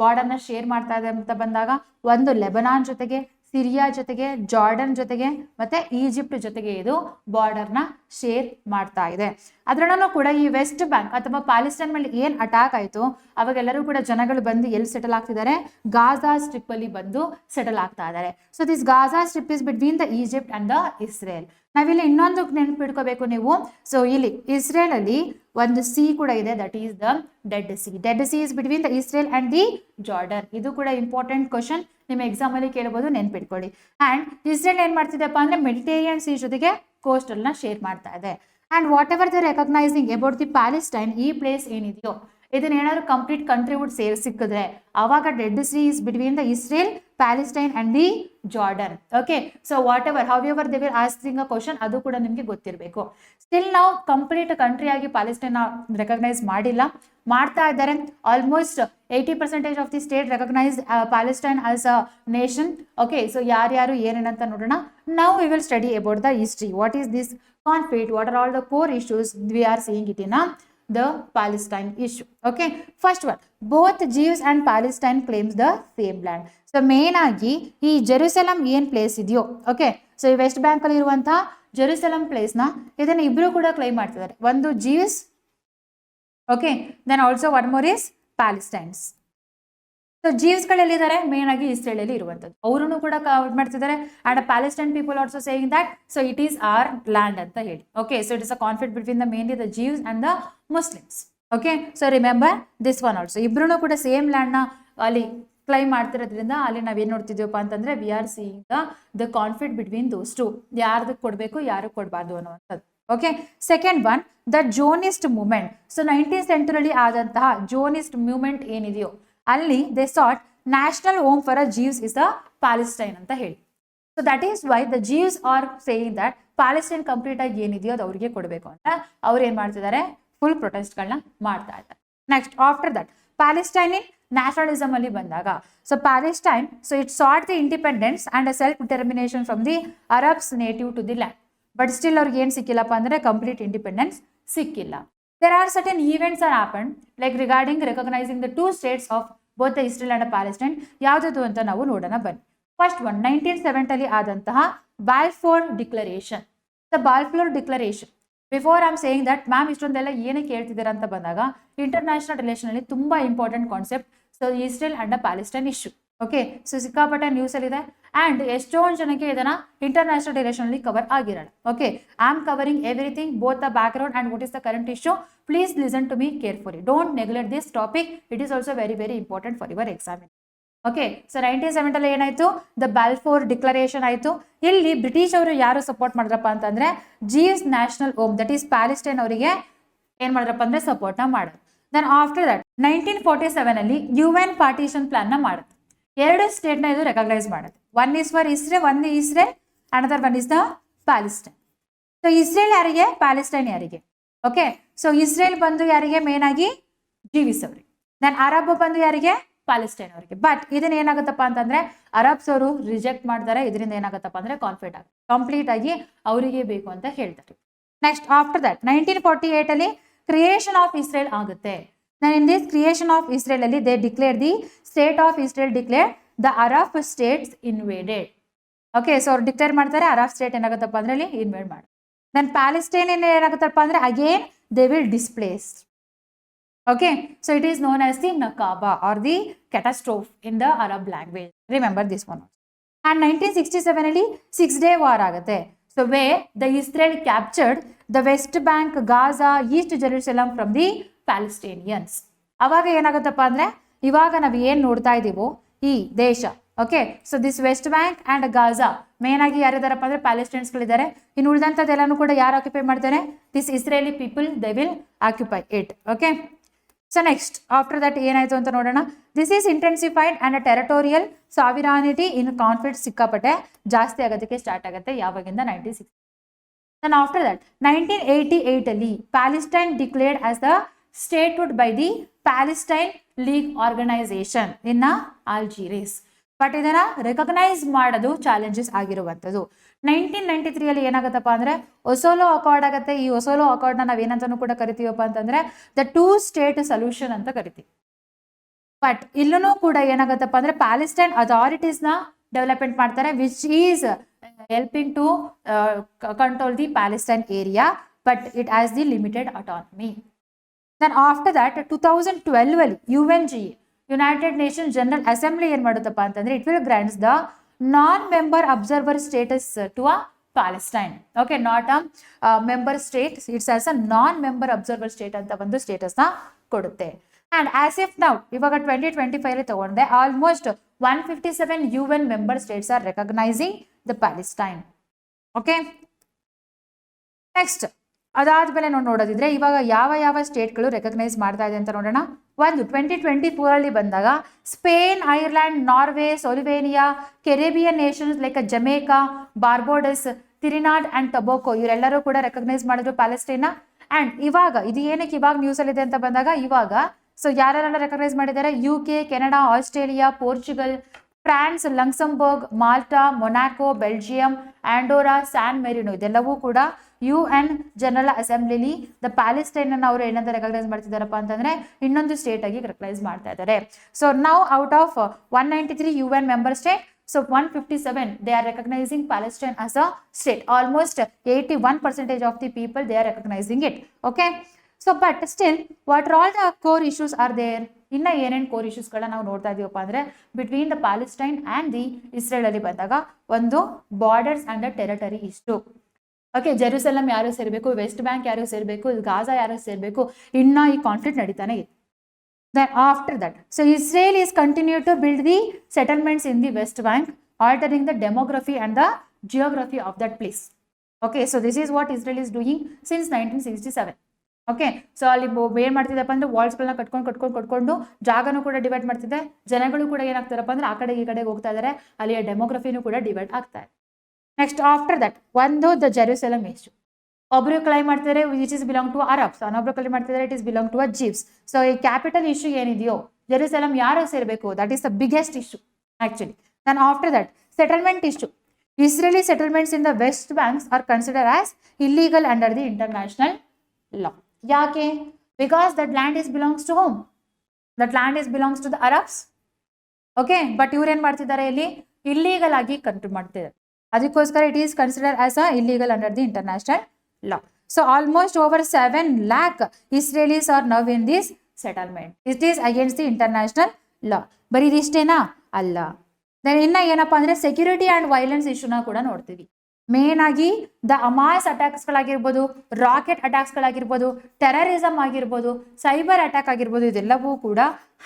ಬಾರ್ಡರ್ನ ಶೇರ್ ಮಾಡ್ತಾ ಇದೆ ಅಂತ ಬಂದಾಗ, ಒಂದು ಲೆಬನಾನ್ ಜೊತೆಗೆ, ಸಿರಿಯಾ ಜೊತೆಗೆ, ಜಾರ್ಡನ್ ಜೊತೆಗೆ ಮತ್ತೆ ಈಜಿಪ್ಟ್ ಜೊತೆಗೆ ಇದು ಬಾರ್ಡರ್ನ ಶೇರ್ ಮಾಡ್ತಾ ಇದೆ. ಅದರಲ್ಲೂ ಕೂಡ ಈ ವೆಸ್ಟ್ ಬ್ಯಾಂಕ್ ಅಥವಾ ಪ್ಯಾಲೆಸ್ಟೈನ್ ಮೇಲೆ ಏನ್ ಅಟ್ಯಾಕ್ ಆಯಿತು ಅವಾಗೆಲ್ಲರೂ ಕೂಡ ಜನಗಳು ಬಂದು ಎಲ್ಲಿ ಸೆಟಲ್ ಆಗ್ತಿದ್ದಾರೆ, ಗಾಜಾ ಸ್ಟ್ರಿಪ್ ಅಲ್ಲಿ ಬಂದು ಸೆಟಲ್ ಆಗ್ತಾ ಇದ್ದಾರೆ. So this Gaza Strip is between the Egypt and the Israel. ನಾವಿಲ್ಲಿ ಇನ್ನೊಂದು ನೆನಪಿಟ್ಕೋಬೇಕು ನೀವು. ಸೊ ಇಲ್ಲಿ ಇಸ್ರೇಲ್ ಅಲ್ಲಿ ಒಂದು ಸಿ ಕೂಡ ಇದೆ, that is the dead C. Dead Sea is between the Israel and the Jordan. ಇದು ಕೂಡ ಇಂಪಾರ್ಟೆಂಟ್ ಕ್ವಶನ್, ನಿಮ್ಮ ಎಕ್ಸಾಮ್ ಅಲ್ಲಿ ಕೇಳಬಹುದು, ನೆನ್ಪಿಟ್ಕೊಳ್ಳಿ. ಅಂಡ್ ಇಸ್ರೇಲ್ ಏನ್ ಮಾಡ್ತಿದೆಪ್ಪ ಅಂದ್ರೆ ಮೆಡಿಟೇರಿಯನ್ ಸಿ ಜೊತೆಗೆ ಕೋಸ್ಟಲ್ ನ ಶೇರ್ ಮಾಡ್ತಾ ಇದೆ. And whatever the recognising about the Palestine, ಈ ಪ್ಲೇಸ್ ಏನಿದೆಯೋ ಇದನ್ನ ಏನಾದ್ರು ಕಂಪ್ಲೀಟ್ ಕಂಟ್ರಿ ವುಡ್ ಸಿಕ್ಕಿದ್ರೆ ಅವಾಗ Dead Sea is between the Israel, Palestine and the Jordan. Okay, so whatever however they will asking a question, ಅದು ಕೂಡ ನಿಮಗೆ ಗೊತ್ತಿರಬೇಕು. ಸ್ಟಿಲ್ ನಾವು ಕಂಪ್ಲೀಟ್ ಕಂಟ್ರಿ ಆಗಿ ಪ್ಯಾಲೆಸ್ಟೈನ್ ರೆಕಗ್ನೈಸ್ ಮಾಡಿಲ್ಲ, ಮಾಡ್ತಾ ಇದ್ದಾರೆ. Almost 80% of the state recognise Palestine as a nation. Okay, so ಯಾರ್ಯಾರು ಏನೇನಂತ ನೋಡೋಣ. Now we will study about the history. What is this conflict, what are all the core issues V are seeing it in the Palestine issue. Okay, first one, both Jews and Palestine claims the same land. So main ಆಗಿ ಈ Jerusalem ಏನ್ place ಇದೆಯೋ, okay, so ಈ West Bank ಅಲ್ಲಿ ಇರುವಂತಹ Jerusalem place ನ ಇದನ್ನ ಇಬ್ರು ಕೂಡ ಕ್ಲೈಮ್ ಮಾಡ್ತಿದ್ದಾರೆ. ಒಂದು Jews, okay, then also one more is Palestines. So Jews ಗಳಿದ್ದಾರೆ ಮೇನ್ ಆಗಿ ಇಸ್ರೇಲ್ ಅಲ್ಲಿ ಇರುವಂತದ್ದು, ಅವರು ಕೂಡ ಮಾಡ್ತಿದ್ದಾರೆ. And Palestine people also saying that so it is our land ಅಂತ ಹೇಳಿ. Okay, so it is a conflict between the mainly the Jews and the Muslims. Okay, so remember this one also. ಇಬ್ರು ಕೂಡ same land ನ ಅಲ್ಲಿ claim ಮಾಡ್ತಿರೋದ್ರಿಂದ ಅಲ್ಲಿ ನಾವೇನ್ ನೋಡ್ತಿದ್ದೀವಪ್ಪ ಅಂತಂದ್ರೆ we are seeing the conflict between those two, ಯಾರ್ದು ಕೊಡ್ಬೇಕು ಯಾರು ಕೊಡಬಾರ್ದು ಅನ್ನುವಂಥದ್ದು. Okay, second one the Zionist movement. So 19th ಸೆಂಚುರಿಯಲ್ಲಿ ಆದಂತಹ ಜೋನಿಸ್ಟ್ ಮೂವ್ಮೆಂಟ್ ಏನಿದೆಯೋ ಅಲ್ಲಿ they sought national home for a Jews is the Palestine ಅಂತ ಹೇಳಿ. So that is why the Jews are saying that Palestine complete ಆಗಿ ಏನಿದೆಯೋ ಅದು ಅವ್ರಿಗೆ ಕೊಡಬೇಕು ಅಂತ ಅವ್ರು ಏನ್ ಮಾಡ್ತಿದ್ದಾರೆ, ಫುಲ್ ಪ್ರೊಟೆಸ್ಟ್ಗಳನ್ನ ಮಾಡ್ತಾ ಇದ್ದಾರೆ. Next after that Palestine in nationalism ಅಲ್ಲಿ ಬಂದಾಗ, so Palestine so it sought the independence and self determination from the Arabs native to the land. But still ಅವ್ರಿಗೆ ಏನ್ ಸಿಕ್ಕಿಲ್ಲಪ್ಪ ಅಂದ್ರೆ ಕಂಪ್ಲೀಟ್ ಇಂಡಿಪೆಂಡೆನ್ಸ್ ಸಿಕ್ಕಿಲ್ಲ. There are certain events are happened like regarding recognizing the two states of both the Israel and Palestine. ಯಾವ್ದು ಅಂತ ನಾವು ನೋಡೋಣ ಬನ್ನಿ. ಫಸ್ಟ್ ಒನ್ 1970 ಅಲ್ಲಿ ಆದಂತಹ Balfour declaration. The Balfour declaration, before I am saying that ma'am ಇಷ್ಟೊಂದೆಲ್ಲ ಏನಕ್ಕೆ ಹೇಳ್ತಿದ್ದೀರಾ ಅಂತ ಬಂದಾಗ, ಇಂಟರ್ನ್ಯಾಷನಲ್ ರಿಲೇಷನ್ ಅಲ್ಲಿ ತುಂಬಾ important concept. So Israel and Palestine issue. Okay, so ಸಿಕ್ಕಾಪಟ್ಟೆ ನ್ಯೂಸ್ ಅಲ್ಲಿ ಇದೆ ಅಂಡ್ ಎಷ್ಟೊಂದು ಜನಕ್ಕೆ ಇದನ್ನ ಇಂಟರ್ನ್ಯಾಷನಲ್ ರಿಲೇಷನ್ ಅಲ್ಲಿ ಕವರ್ ಆಗಿರಲ್ಲ. Okay, I am covering everything, both the background and what is the current issue. Please listen to me carefully, don't neglect this topic, it is also very very important for your exam. Okay, so 1970 ಏನಾಯ್ತು, the Balfour declaration ಆಯ್ತು. ಇಲ್ಲಿ British ಅವರು ಯಾರು support ಮಾಡಿದ್ರಪ್ಪ ಅಂತಂದ್ರೆ Jews national home, that is Palestine ಅವರಿಗೆ ಏನ್ ಮಾಡಿದ್ರಪ್ಪ ಅಂದ್ರೆ support ನ ಮಾಡೋದು. ದೆನ್ ಆಫ್ಟರ್ ದಟ್ 1947 ಅಲ್ಲಿ UN ಪಾರ್ಟಿಷನ್ ಪ್ಲಾನ್ ನ ಮಾಡುತ್ತೆ. ಎರಡು ಸ್ಟೇಟ್ ನ ಇದು ರೆಕಗ್ನೈಸ್ ಮಾಡುತ್ತೆ. One is for Israel, one Israel, another one is the Palestine. So Israel ಯಾರಿಗೆ, ಪ್ಯಾಲೆಸ್ಟೈನ್ ಯಾರಿಗೆ? ಓಕೆ, ಸೊ ಇಸ್ರೇಲ್ ಬಂದು ಯಾರಿಗೆ, ಮೇನ್ ಆಗಿ ಜೀವಿಸ್ ಅವ್ರಿಗೆ. ದೆನ್ ಅರಬ್ ಬಂದು ಯಾರಿಗೆ, ಪ್ಯಾಲೆಸ್ಟೈನ್ ಅವರಿಗೆ. ಬಟ್ ಇದನ್ನ ಏನಾಗುತ್ತಪ್ಪ ಅಂತಂದ್ರೆ ಅರಬ್ಸ್ ಅವರು ರಿಜೆಕ್ಟ್ ಮಾಡ್ತಾರೆ. ಇದರಿಂದ ಏನಾಗುತ್ತಪ್ಪ ಅಂದ್ರೆ ಕಾನ್ಫ್ಲಿಕ್ಟ್ ಆಗುತ್ತೆ, ಕಂಪ್ಲೀಟ್ ಆಗಿ ಅವರಿಗೆ ಬೇಕು ಅಂತ ಹೇಳ್ತಾರೆ. ನೆಕ್ಸ್ಟ್ ಆಫ್ಟರ್ ದಟ್ 1948 ಅಲ್ಲಿ ಕ್ರಿಯೇಷನ್ ಆಫ್ ಇಸ್ರೇಲ್ ಆಗುತ್ತೆ. Then in this creation of Israel ಅಲ್ಲಿ they declared the state of Israel, declared the Arab states invaded. Okay, so ಅವ್ರು ಡಿಕ್ಲೇರ್ ಮಾಡ್ತಾರೆ, ಅರಬ್ ಸ್ಟೇಟ್ ಏನಾಗುತ್ತಪ್ಪ ಅಂದ್ರೆ ಅಲ್ಲಿ ಇನ್ವೇಡ್ ಮಾಡಿ. ದೆನ್ ಪ್ಯಾಲೆಸ್ಟೈನ್ ಏನಾಗುತ್ತಪ್ಪ ಅಂದ್ರೆ again they will displace. Okay, so it is known as the Nakaba or the catastrophe in the Arab language. Remember this one. And 1967 ಅಲ್ಲಿ 6-day war ಆಗುತ್ತೆ. So where the Israel captured the West Bank, Gaza, East Jerusalem from the Palestinians. ಅವಾಗ ಏನಾಗುತ್ತಪ್ಪ ಅಂದರೆ ಇವಾಗ ನಾವು ಏನು ನೋಡ್ತಾ ಇದ್ದೀವೋ ಈ ದೇಶ, okay, so this West Bank and Gaza main ಆಗಿ ಯಾರಿದಾರಪ್ಪ ಅಂದರೆ ಪ್ಯಾಲೆಸ್ಟೈನ್ಸ್ಗಳಿದ್ದಾರೆ. ಇನ್ನು ಉಳಿದಂಥದ್ದೆಲ್ಲನೂ ಕೂಡ ಯಾರು ಆಕ್ಯುಪೈ ಮಾಡ್ತಾರೆ? This Israeli people they will occupy it. Okay, so next after that ಏನಾಯಿತು ಅಂತ ನೋಡೋಣ. This is intensified and territorial sovereignty in conflict ಸಿಕ್ಕಾಪಟ್ಟೆ ಜಾಸ್ತಿ ಆಗೋದಕ್ಕೆ ಸ್ಟಾರ್ಟ್ ಆಗುತ್ತೆ ಯಾವಾಗಿಂದ 1960. And after that 1988 ಅಲ್ಲಿ Palestine declared as the statehood by the Palestine league organisation in Algiers. But ಇದನ್ನ ರೆಕಗ್ನೈಸ್ ಮಾಡೋದು ಚಾಲೆಂಜಸ್ ಆಗಿರುವಂಥದ್ದು. 1993 ಅಲ್ಲಿ ಏನಾಗುತ್ತಪ್ಪ ಅಂದರೆ ಒಸೋಲೋ ಅಕಾರ್ಡ್ ಆಗುತ್ತೆ. ಈ ಒಸೋಲೋ ಅಕಾರ್ಡ್ನ ನಾವೇನಂತನೂ ಕೂಡ ಕರಿತೀವಪ್ಪ ಅಂತಂದ್ರೆ ದ 2 ಸ್ಟೇಟ್ ಸೊಲ್ಯೂಷನ್ ಅಂತ ಕರಿತೀವಿ. ಬಟ್ ಇಲ್ಲೂ ಕೂಡ ಏನಾಗುತ್ತಪ್ಪ ಅಂದ್ರೆ ಪ್ಯಾಲೆಸ್ಟೈನ್ ಅಥಾರಿಟೀಸ್ನ ಡೆವಲಪ್ಮೆಂಟ್ ಮಾಡ್ತಾರೆ, which is helping to control the Palestine area, but it has the limited autonomy. Then after that 2012 ಅಲ್ಲಿ UNGA United Nation General Assembly ಏನು ಮಾಡುತ್ತಪ್ಪ ಅಂತಂದ್ರೆ it will grants the non member observer status to a Palestine. Okay, not a member state, it's as a non member observer state ಅಂತ ಒಂದು ಸ್ಟೇಟಸ್ನ ಕೊಡುತ್ತೆ. And as if ನಾವು ಇವಾಗ 2025 ತಗೊಂಡೆ almost 157 UN member states are recognising the Palestine. Okay, next ಅದಾದ್ಮೇಲೆ ನೋಡೋದಿದ್ರೆ ಇವಾಗ ಯಾವ ಯಾವ ಸ್ಟೇಟ್ಗಳು ರೆಕಗ್ನೈಸ್ ಮಾಡ್ತಾ ಇದೆ ಅಂತ ನೋಡೋಣ. ಒಂದು 2024 ಅಲ್ಲಿ ಬಂದಾಗ Spain, Ireland, Norway, Slovenia, Caribbean nations like Jamaica, Barbados, Trinidad and Tobago ಇವರೆಲ್ಲರೂ ಕೂಡ ರೆಕಗ್ನೈಸ್ ಮಾಡಿದ್ರು ಪ್ಯಾಲೆಸ್ಟೈನ್ನ. ಅಂಡ್ ಇವಾಗ ಇದು ಏನಕ್ಕೆ ಇವಾಗ ನ್ಯೂಸ್ ಅಲ್ಲಿ ಇದೆ ಅಂತ ಬಂದಾಗ ಇವಾಗ ಸೊ ಯಾರೆಲ್ಲ ರೆಕಗ್ನೈಸ್ ಮಾಡಿದ್ದಾರೆ? UK, Canada, Australia, Portugal, France, Luxembourg, Malta, Monaco, Belgium, Andorra, San Marino ಇದೆಲ್ಲವೂ ಕೂಡ UN ಜನರಲ್ ಅಸೆಂಬ್ಲಿಲಿ ದ ಪ್ಯಾಲೆಸ್ಟೈನ್ ಅನ್ನು ಅವರು ಏನಂತ ರೆಕಗ್ನೈಸ್ ಮಾಡ್ತಿದ್ದಾರಪ್ಪ ಅಂತಂದ್ರೆ ಇನ್ನೊಂದು ಸ್ಟೇಟ್ ಆಗಿ ರೆಕಗ್ನೈಸ್ ಮಾಡ್ತಾ ಇದ್ದಾರೆ. ಸೊ ನಾವು out of 193 UN member state, so 157 they are recognizing Palestine as a state. Almost 81% of the people they are recognizing it. Okay, so but still what are all the core issues are there? ಇನ್ನ ಏನೇನು core ಇಶ್ಯೂಸ್ಗಳನ್ನ ನಾವು ನೋಡ್ತಾ ಇದೀವಪ್ಪ ಅಂದ್ರೆ between the Palestine and the Israel ಅಲ್ಲಿ ಬಂದಾಗ ಒಂದು borders and the territory issue. Okay, Jerusalem ಯಾರು ಸೇರಬೇಕು, ವೆಸ್ಟ್ ಬ್ಯಾಂಕ್ ಯಾರು ಸೇರಬೇಕು, ಗಾಜಾ ಯಾರು ಸೇರಬೇಕು, ಇನ್ನ ಈ ಕಾನ್ಫ್ಲಿಕ್ಟ್ ನಡೀತಾನೆ ಇದೆ. Then after that, so Israel is continue to build the settlements in the West Bank, altering the demography and the geography of that place. Okay, so this is what Israel is doing since 1967. Okay, so ಅಲ್ಲಿ ಏನು ಮಾಡ್ತಿದ್ದಪ್ಪ ಅಂದ್ರೆ ವಾಲ್ಸ್ಗಳನ್ನ ಕಟ್ಕೊಂಡು ಜಾಗನೂ ಕೂಡ divide ಮಾಡ್ತಿದ್ದೆ, ಜನಗಳು ಕೂಡ ಏನಾಗ್ತಾರಪ್ಪ ಅಂದ್ರೆ ಆ ಕಡೆ ಈ ಕಡೆಗೆ ಹೋಗ್ತಾ ಇದ್ದಾರೆ, ಅಲ್ಲಿಯ ಡೆಮೋಗ್ರಫಿನೂ ಕೂಡ ಡಿವೈಡ್ ಆಗ್ತಾ ಇದೆ. ನೆಕ್ಸ್ಟ್ ಆಫ್ಟರ್ ದಟ್ ಒಂದು ದ ಜೆರೂಸಲಂ ಇಶ್ಯೂ. ಒಬ್ರು ಕ್ಲೈಮ್ ಮಾಡ್ತಿದ್ದಾರೆ which is belong to Arabs, ಇನ್ನೊಬ್ರು ಕ್ಲೈಮ್ ಮಾಡ್ತಿದ್ದಾರೆ it is belong to a Jews. So ಈ ಕ್ಯಾಪಿಟಲ್ ಇಶ್ಯೂ ಏನಿದೆಯೋ ಜೆರೂಸಲಂ ಯಾರು ಸೇರಬೇಕು, that is the biggest issue actually. Then after that settlement issue. Israeli settlements in the West Banks are considered as illegal under the international law. ಯಾಕೆ? Because that land is belongs to home, that land is belongs to the Arabs. Okay, but ಇವ್ರು ಏನು ಮಾಡ್ತಿದ್ದಾರೆ ಇಲ್ಲಿ illegal ಆಗಿ control ಮಾಡ್ತಿದ್ದಾರೆ, ಅದಕ್ಕೋಸ್ಕರ it is consider as a illegal under the international law. So almost over 7 lakh Israelis are now in this settlement. It is against the international law. ಬರೀ ಇದಿಷ್ಟೇನಾ? ಅಲ್ಲ. Then ಇನ್ನ ಏನಪ್ಪಾ ಅಂದ್ರೆ ಸೆಕ್ಯೂರಿಟಿ ಆ್ಯಂಡ್ ವೈಲೆನ್ಸ್ ಇಶ್ಯೂನ ಕೂಡ ನೋಡ್ತೀವಿ. Main ಆಗಿ the Hamas ಅಟ್ಯಾಕ್ಸ್ಗಳಾಗಿರ್ಬೋದು, rocket ಅಟ್ಯಾಕ್ಸ್ಗಳಾಗಿರ್ಬೋದು, terrorism ಆಗಿರ್ಬೋದು, cyber attack ಆಗಿರ್ಬೋದು, ಇದೆಲ್ಲವೂ ಕೂಡ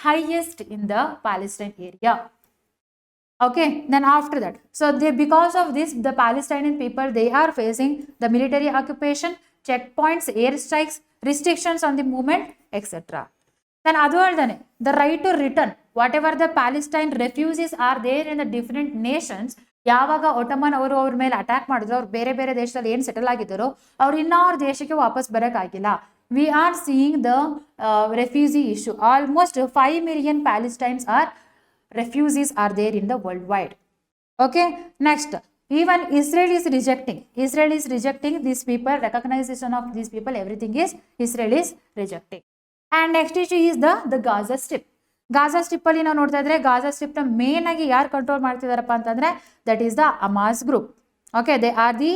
highest in the Palestine area. Okay, then after that, so because of this the Palestinian people they are facing the military occupation, checkpoints, airstrikes, restrictions on the movement, etc. Then aduvaldane the right to return whatever the Palestine refugees are there in the different nations. ಯಾವಾಗ ಒಟಮನ್ ಅವರು ಅವ್ರ ಮೇಲೆ attack ಮಾಡಿದ್ರು, ಅವ್ರು ಬೇರೆ ಬೇರೆ ದೇಶದಲ್ಲಿ ಏನು ಸೆಟಲ್ ಆಗಿದ್ದಾರೋ ಅವ್ರು ಇನ್ನೂ ಅವ್ರ ದೇಶಕ್ಕೆ ವಾಪಸ್ ಬರೋಕ್ಕಾಗಿಲ್ಲ. We are seeing the refugee issue. Almost 5 million Palestinians are refugees are there in the worldwide. Okay, next even Israel is rejecting these people, recognition of these people, everything is Israel is rejecting. And next issue is the Gaza Strip. Gaza Strip ಅಲ್ಲಿ ನಾವು ನೋಡ್ತಾ ಇದ್ರೆ Gaza strip ನ main ಆಗಿ ಯಾರು control ಮಾಡ್ತಿದಾರಪ್ಪ ಅಂತಂದ್ರೆ that is the Hamas group. Okay, they are the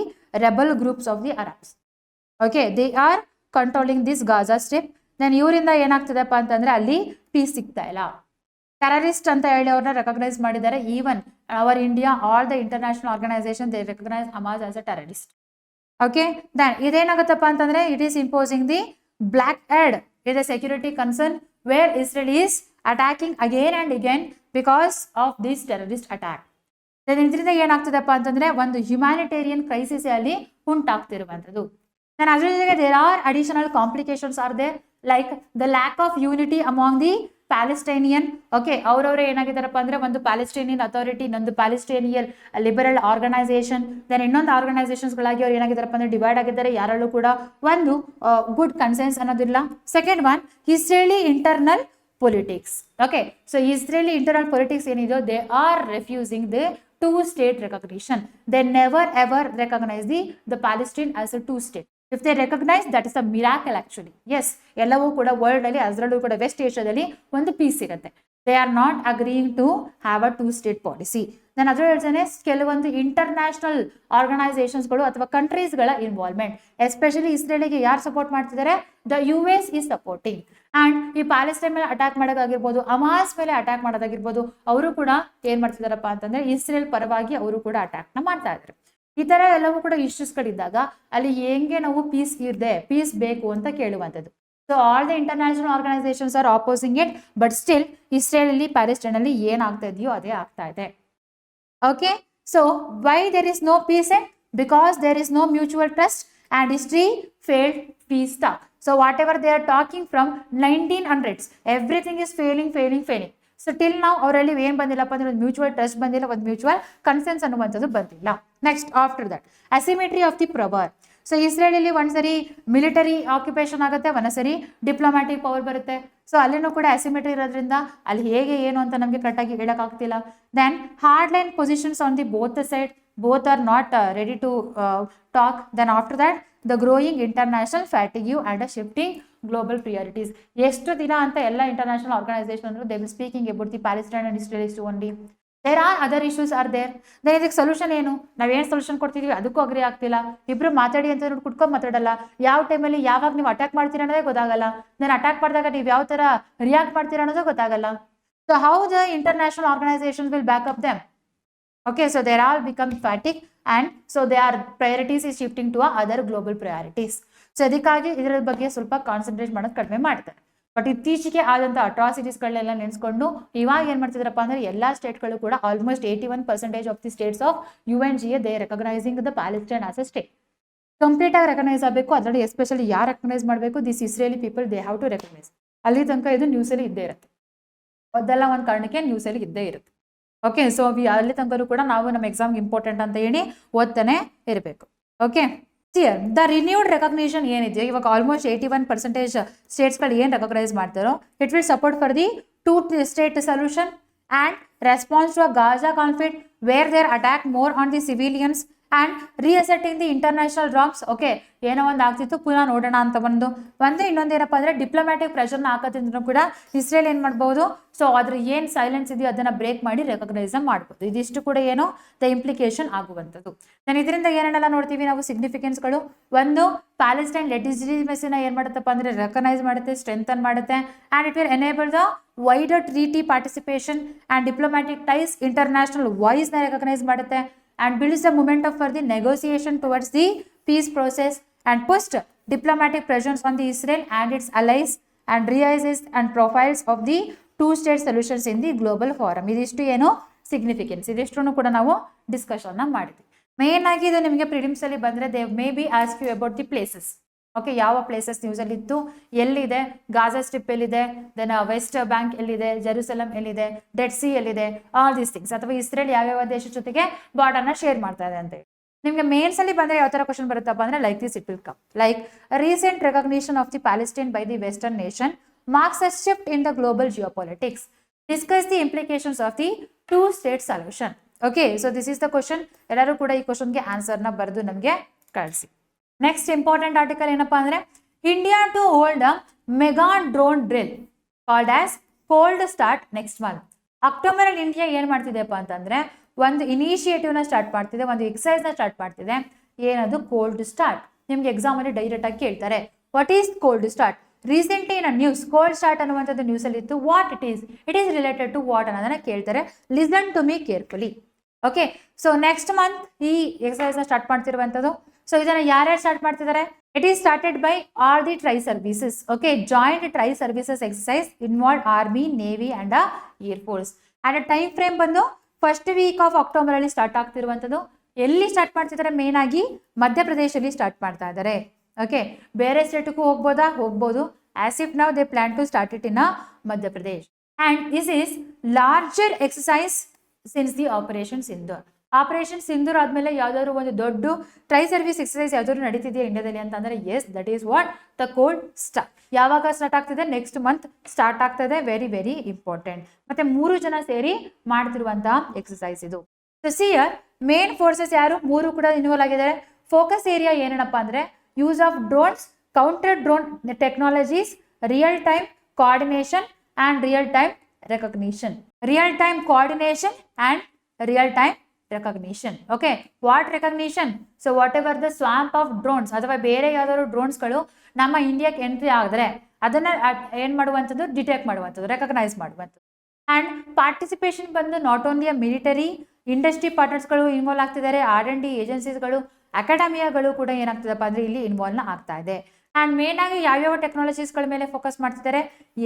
rebel groups of the Arabs. Okay, they are controlling this Gaza Strip. Then ಇವರಿಂದ ಏನಾಗ್ತದಪ್ಪ ಅಂತಂದ್ರೆ ಅಲ್ಲಿ ಪೀಸ್ ಸಿಗ್ತಾ ಇಲ್ಲ. ಟೆರರಿಸ್ಟ್ ಅಂತ ಹೇಳಿ ಅವ್ರನ್ನ ರೆಕಗ್ನೈಸ್ ಮಾಡಿದ್ದಾರೆ. Even our India, all the international organisation they recognise Hamas as a terrorist. Okay, then ಇದೇನಾಗುತ್ತಪ್ಪ ಅಂತಂದ್ರೆ it is imposing the blockade is a security concern where Israel is attacking again and again because of this terrorist attack. ಇದರಿಂದ ಏನಾಗ್ತದಪ್ಪ ಅಂತಂದ್ರೆ ಒಂದು humanitarian crisis ಅಲ್ಲಿ ಉಂಟಾಗ್ತಿರುವಂಥದ್ದು. ನಾನು ಅದ್ರ ಜೊತೆಗೆ there are additional complications are there, like the lack of unity among the Palestinian. Okay, ಅವ್ರವ್ರೆ ಏನಾಗಿದ್ದಾರಪ್ಪ ಅಂದ್ರೆ ಒಂದು ಪ್ಯಾಲೆಸ್ಟೈನಿಯನ್ ಅಥಾರಿಟಿ, ಇನ್ನೊಂದು ಪ್ಯಾಲೆಸ್ಟೈನಿಯನ್ ಲಿಬರಲ್ ಆರ್ಗನೈಸೇಷನ್, ದೆನ್ ಇನ್ನೊಂದು ಆರ್ಗನೈಸೇಷನ್ಸ್ಗಳಾಗಿ ಅವ್ರು ಏನಾಗಿದ್ದಾರಪ್ಪ ಅಂದ್ರೆ ಡಿವೈಡ್ ಆಗಿದ್ದಾರೆ. ಯಾರಲ್ಲೂ ಕೂಡ ಒಂದು ಗುಡ್ ಕನ್ಸೆನ್ಸ್ ಅನ್ನೋದಿಲ್ಲ. Second one, Israeli internal politics. Okay, so Israeli internal politics ಏನಿದೆಯೋ they are refusing the two-state recognition. They never ever recognize the Palestine as a two-state. If they recognize, that is a miracle actually. Yes, ಎಲ್ಲವೂ ಕೂಡ world ಅಲ್ಲಿ, ಅದರಲ್ಲೂ ಕೂಡ West ಏಷ್ಯಾದಲ್ಲಿ ಒಂದು piece ಸಿಗುತ್ತೆ. They are not agreeing to have a two-state policy. ನಾನು ಅದ್ರ ಹೇಳ್ತೇನೆ, ಕೆಲವೊಂದು ಇಂಟರ್ನ್ಯಾಷನಲ್ ಆರ್ಗನೈಸೇಷನ್ಸ್ಗಳು ಅಥವಾ ಕಂಟ್ರೀಸ್ಗಳ ಇನ್ವಾಲ್ವ್ಮೆಂಟ್, ಎಸ್ಪೆಷಲಿ ಇಸ್ರೇಲಿಗೆ ಯಾರು ಸಪೋರ್ಟ್ ಮಾಡ್ತಿದ್ದಾರೆ? The US is supporting. And ಈ ಪ್ಯಾಲೆಸ್ಟೈನ್ ಮೇಲೆ ಅಟ್ಯಾಕ್ ಮಾಡೋದಾಗಿರ್ಬೋದು, ಹಮಾಸ್ ಮೇಲೆ ಅಟ್ಯಾಕ್ ಮಾಡೋದಾಗಿರ್ಬೋದು, ಅವರು ಕೂಡ ಏನ್ ಮಾಡ್ತಿದಾರಪ್ಪ ಅಂತಂದ್ರೆ ಇಸ್ರೇಲ್ ಪರವಾಗಿ ಅವರು ಕೂಡ ಅಟ್ಯಾಕ್ ನ ಮಾಡ್ತಾ ಇದ್ದಾರೆ. ಈ ತರ ಎಲ್ಲವೂ ಕೂಡ ಇಶ್ಯೂಸ್ಗಳಿದ್ದಾಗ ಅಲ್ಲಿ ಹೆಂಗೆ ನಾವು ಪೀಸ್ ಬೇಕು ಅಂತ ಕೇಳುವಂಥದ್ದು. So all the international organisations are opposing it, but still Israel ಅಲ್ಲಿ ಪ್ಯಾಲೆಸ್ಟೈನ್ ಅಲ್ಲಿ ಏನಾಗ್ತಾ ಇದೆಯೋ ಅದೇ ಆಗ್ತಾ ಇದೆ. Okay, so why there is no peace? Because there is no mutual trust and history failed peace talk. So whatever they are talking from 1900s, everything is failing. So till now ಅವರಲ್ಲಿ ಏನು ಬಂದಿಲ್ಲಪ್ಪ ಅಂದ್ರೆ ಒಂದು mutual trust ಬಂದಿಲ್ಲ, ಒಂದು mutual consensus ಅನ್ನುವಂಥದ್ದು ಬಂದಿಲ್ಲ. Next after that asymmetry of the power. So ಇಸ್ರೇಲಲ್ಲಿ ಒಂದ್ಸರಿ ಮಿಲಿಟರಿ ಆಕ್ಯುಪೇಷನ್ ಆಗುತ್ತೆ, ಒಂದ್ಸರಿ ಡಿಪ್ಲೊಮ್ಯಾಟಿಕ್ ಪವರ್ ಬರುತ್ತೆ. ಸೊ ಅಲ್ಲಿನೂ ಕೂಡ ಅಸಿಮೆಟ್ರಿ ಇರೋದ್ರಿಂದ ಅಲ್ಲಿ ಹೇಗೆ ಏನು ಅಂತ ನಮಗೆ ಕರೆಕ್ಟಾಗಿ ಹೇಳೋಕ್ಕಾಗ್ತಿಲ್ಲ. Then hard line positions on the both the side, both are not ready to talk. Then after that, the growing international fatigue and a shifting global priorities. ಎಷ್ಟು ದಿನ ಅಂತ ಎಲ್ಲ ಇಂಟರ್ನ್ಯಾಷನಲ್ ಆರ್ಗನೈಸೇಷನ್ ಅಂದ್ರು they will speaking about the Palestine and Israel issue only. There are other issues are there. then ಇದಕ್ಕೆ solution ಏನು? ನಾವೇನು solution ಕೊಡ್ತಿದೀವಿ ಅದಕ್ಕೂ agri ಆಗ್ತಿಲ್ಲ. ಇಬ್ರು ಮಾತಾಡಿ ಅಂತ ನೋಡಿ ಕುಟ್ಕೊಂಡ್ ಮಾತಾಡಲ್ಲ. ಯಾವ ಟೈಮಲ್ಲಿ ಯಾವಾಗ ನೀವು ಅಟ್ಯಾಕ್ ಮಾಡ್ತೀರಾ ಅನ್ನೋದೇ ಗೊತ್ತಾಗಲ್ಲ. then ಅಟ್ಯಾಕ್ ಮಾಡಿದಾಗ ನೀವು ಯಾವ ತರ ರಿಯಾಕ್ಟ್ ಮಾಡ್ತೀರಾ ಅನ್ನೋದು ಗೊತ್ತಾಗಲ್ಲ. so how the international organizations will back up them? Okay, so they all become fatigued and so their priorities is shifting to other global priorities. So ಅದಕ್ಕಾಗಿ ಇದರ ಬಗ್ಗೆ ಸ್ವಲ್ಪ ಕಾನ್ಸಂಟ್ರೇಟ್ ಮಾಡೋದು ಕಡಿಮೆ ಮಾಡ್ತಾರೆ. ಬಟ್ ಇತ್ತೀಚೆಗೆ ಆದಂಥ ಅಟ್ರಾಸಿಟೀಸ್ಗಳನ್ನೆಲ್ಲ ನೆನೆಸ್ಕೊಂಡು ಇವಾಗ ಏನು ಮಾಡ್ತಿದ್ರಪ್ಪ ಅಂದ್ರೆ ಎಲ್ಲ ಸ್ಟೇಟ್ಗಳು ಕೂಡ almost 81% of the states of UNGA they recognising the Palestine as a state. Complete ಆಗಿ ರೆಕಗ್ನೈಸ್ ಆಗಬೇಕು. ಅದರಲ್ಲಿ ಎಸ್ಪೆಷಲಿ ಯಾರು ರೆಕಗ್ನೈಸ್ ಮಾಡಬೇಕು? This Israeli people they have to recognise. ಅಲ್ಲಿ ತನಕ ಇದು ನ್ಯೂಸಲ್ಲಿ ಇದ್ದೇ ಇರುತ್ತೆ, ಅದೆಲ್ಲ ಒಂದು ಕಾರಣಕ್ಕೆ ನ್ಯೂಸಲ್ಲಿ ಇದ್ದೇ ಇರುತ್ತೆ. ಓಕೆ, ಸೊ ಅಲ್ಲಿ ತನಕ ಕೂಡ ನಾವು ನಮ್ಮ ಎಕ್ಸಾಮ್ಗೆ ಇಂಪಾರ್ಟೆಂಟ್ ಅಂತ ಹೇಳಿ ಓದ್ತಾನೆ ಇರಬೇಕು. ಓಕೆ, ದ ರಿನ್ಯೂಡ್ ರೆಕಗ್ನಿಷನ್ ಏನಿದೆ ಇವಾಗ ಆಲ್ಮೋಸ್ಟ್ 81% ಸ್ಟೇಟ್ಸ್ಗಳು ಏನು ರೆಕಗ್ನೈಸ್ ಮಾಡ್ತಾರೋ, it will support for the two state solution and response to a Gaza conflict where there attack more on the civilians and reasserting the international drams. Okay, ಏನೋ ಒಂದು ಆಗ್ತಿತ್ತು, ಪುನಃ ನೋಡೋಣ ಅಂತ ಇನ್ನೊಂದೇನಪ್ಪ ಅಂದರೆ ಡಿಪ್ಲೊಮ್ಯಾಟಿಕ್ ಪ್ರೆಷರ್ನ ಹಾಕೋದ್ರಿಂದ ಕೂಡ ಇಸ್ರೇಲ್ ಏನು ಮಾಡ್ಬೋದು? ಸೊ ಅದ್ರ ಏನು ಸೈಲೆನ್ಸ್ ಇದೆಯೋ ಅದನ್ನು ಬ್ರೇಕ್ ಮಾಡಿ ರೆಕಗ್ನೈಸ್ ಮಾಡ್ಬೋದು. ಇದಿಷ್ಟು ಕೂಡ ಏನೋ ದ ಇಂಪ್ಲಿಕೇಶನ್ ಆಗುವಂಥದ್ದು. ನಾನು ಇದರಿಂದ ಏನೇನೆಲ್ಲ ನೋಡ್ತೀವಿ ನಾವು ಸಿಗ್ನಿಫಿಕೆನ್ಸ್ಗಳು. ಒಂದು, ಪ್ಯಾಲೆಸ್ಟೈನ್ ಲೆಜಿಟಿಮೇಸಿನ ಏನು ಮಾಡುತ್ತಪ್ಪ ಅಂದರೆ ರೆಕಗ್ನೈಸ್ ಮಾಡುತ್ತೆ, ಸ್ಟ್ರೆಂಥನ್ ಮಾಡುತ್ತೆ. And it will enable the wider treaty participation and diplomatic ties, international ವಾಯ್ಸ್ನ ರೆಕಗ್ನೈಸ್ ಮಾಡುತ್ತೆ. And builds the momentum for the negotiation towards the peace process and pushed diplomatic pressures on the Israel and its allies and realizes and profiles of the two-state solutions in the global forum. ಇದಿಷ್ಟು ಏನೋ significance, ಇದಿಷ್ಟು ಕೂಡ ನಾವು ಡಿಸ್ಕಷನ್ನ ಮಾಡಿದ್ವಿ. Main ಆಗಿ ಇದು ನಿಮಗೆ prelims ಅಲ್ಲಿ ಬಂದರೆ they may be ask you about the places. Okay, ಯಾವ ಪ್ಲೇಸಸ್ ನ್ಯೂಸಲ್ಲಿ ಇತ್ತು, ಎಲ್ಲಿದೆ, ಗಾಜಾ ಸ್ಟ್ರಿಪ್ ಎಲ್ಲಿದೆ, ದೆನ್ ವೆಸ್ಟ್ ಬ್ಯಾಂಕ್ ಎಲ್ಲಿದೆ, ಜೆರೂಸಲಂ ಎಲ್ಲಿದೆ, ಡೆಡ್ ಸಿ ಎಲ್ಲಿದೆ, ಆಲ್ ದೀಸ್ ಥಿಂಗ್ಸ್. ಅಥವಾ ಇಸ್ರೇಲ್ ಯಾವ್ಯಾವ ದೇಶದ ಜೊತೆಗೆ ಬಾರ್ಡರ್ನ ಶೇರ್ ಮಾಡ್ತಾ ಇದೆ ಅಂತ ಹೇಳಿ. ನಿಮಗೆ ಮೇನ್ಸ್ ಅಲ್ಲಿ ಬಂದರೆ ಯಾವ ಥರ ಕ್ವಶನ್ ಬರುತ್ತಪ್ಪ ಅಂದರೆ like this it will come. Like recent recognition of the Palestine by the western nation marks a shift in the global geopolitics. Discuss the implications of the two state solution. Okay, so this is the question. ಎಲ್ಲರೂ ಕೂಡ ಈ ಕ್ವಶನ್ಗೆ ಆನ್ಸರ್ನ ಬರೆದು ನಮಗೆ ಕಳಿಸಿ. Next important article ಏನಪ್ಪಾ ಅಂದರೆ India to hold a mega drone drill called as cold start next month. ಅಕ್ಟೋಬರಲ್ಲಿ ಇಂಡಿಯಾ ಏನು ಮಾಡ್ತಿದೆಯಪ್ಪ ಅಂತಂದರೆ ಒಂದು ಇನಿಷಿಯೇಟಿವ್ನ ಸ್ಟಾರ್ಟ್ ಮಾಡ್ತಿದೆ, ಒಂದು ಎಕ್ಸಸೈಸ್ನ ಸ್ಟಾರ್ಟ್ ಮಾಡ್ತಿದೆ. ಏನದು? Cold start. ನಿಮಗೆ ಎಕ್ಸಾಮಲ್ಲಿ ಡೈರೆಕ್ಟಾಗಿ ಕೇಳ್ತಾರೆ what is cold start. Recently in news cold start ಅನ್ನುವಂಥದ್ದು ನ್ಯೂಸಲ್ಲಿ ಇತ್ತು. What it is related to what ಅನ್ನೋದನ್ನ ಕೇಳ್ತಾರೆ. Listen to me carefully. Okay, so next month ಈ ಎಕ್ಸಸೈಸ್ನ ಸ್ಟಾರ್ಟ್ ಮಾಡ್ತಿರುವಂಥದ್ದು. ಸೊ ಇದನ್ನು ಯಾರ್ಯಾರು ಸ್ಟಾರ್ಟ್ ಮಾಡ್ತಿದ್ದಾರೆ? It is started by all the tri-services. Okay, joint tri-services exercise involved Army, Navy and Air Force. And a time frame ಬಂದು first week of October ಅಲ್ಲಿ start ಆಗ್ತಿರುವಂಥದ್ದು. ಎಲ್ಲಿ start ಮಾಡ್ತಿದ್ದಾರೆ? Main ಆಗಿ ಮಧ್ಯಪ್ರದೇಶಲ್ಲಿ start ಮಾಡ್ತಾ ಇದ್ದಾರೆ. ಓಕೆ, ಬೇರೆ ಸ್ಟೇಟ್ಗೂ ಹೋಗ್ಬೋದು. ಆಸ್ ಇಫ್ ನಾವು they plan to start it in Madhya Pradesh. And this is larger exercise since the Operation Sindoor. Operation Sindoor ಆದ್ಮೇಲೆ ಯಾವ್ದಾದ್ರು ಒಂದು ದೊಡ್ಡ ಟ್ರೈ ಸರ್ವಿಸ್ ಎಕ್ಸರ್ಸೈಸ್ ಯಾವ್ದಾದ್ರು ನಡೀತಿದೆಯಾ ಇಂಡಿಯಾದಲ್ಲಿ ಅಂತಂದ್ರೆ yes, that is what the cold start. ಯಾವಾಗ ಸ್ಟಾರ್ಟ್ ಆಗ್ತಿದೆ? ನೆಕ್ಸ್ಟ್ ಮಂತ್ ಸ್ಟಾರ್ಟ್ ಆಗ್ತದೆ. Very very important. ಮತ್ತೆ 3 ಜನ ಸೇರಿ ಮಾಡ್ತಿರುವಂತಹ ಎಕ್ಸರ್ಸೈಸ್ ಇದು. ಸೊ ಸಿಯರ್ ಮೇನ್ ಫೋರ್ಸಸ್ ಯಾರು? 3 ಕೂಡ ಇನ್ವಾಲ್ವ್ ಆಗಿದ್ದಾರೆ. ಫೋಕಸ್ ಏರಿಯಾ ಏನಪ್ಪ ಅಂದ್ರೆ use of drones, counter drone technologies, real time coordination and real time recognition. Real time coordination and real time recognition. Okay, what recognition? So whatever the swamp of drones ಅಥವಾ ಬೇರೆ ಯಾವ್ದಾದ್ರು ಡ್ರೋನ್ಸ್ಗಳು ನಮ್ಮ ಇಂಡಿಯಾಕ್ಕೆ entry ಆಗಿದ್ರೆ ಅದನ್ನ ಏನ್ ಮಾಡುವಂಥದ್ದು? ಡಿಟೆಕ್ಟ್ ಮಾಡುವಂಥದ್ದು, recognise ಮಾಡುವಂಥದ್ದು. ಅಂಡ್ ಪಾರ್ಟಿಸಿಪೇಷನ್ ಬಂದು ನಾಟ್ ಓನ್ಲಿ ಮಿಲಿಟರಿ ಇಂಡಸ್ಟ್ರಿ ಪಾರ್ಟ್ನರ್ಸ್ಗಳು ಇನ್ವಾಲ್ವ್ ಆಗ್ತಿದ್ದಾರೆ, R&D ಏಜೆನ್ಸೀಸ್ಗಳು, ಅಕಾಡೆಮಿಯಾಗಳು ಕೂಡ ಏನಾಗ್ತದಪ್ಪ ಅಂದ್ರೆ ಇಲ್ಲಿ ಇನ್ವಾಲ್ವ್ ಆಗ್ತಾ ಇದೆ. ಆ್ಯಂಡ್ ಮೇನ್ ಆಗಿ ಯಾವ್ಯಾವ ಟೆಕ್ನಾಲಜೀಸ್ಗಳ ಮೇಲೆ ಫೋಕಸ್ ಮಾಡ್ತಿದ್ದಾರೆ?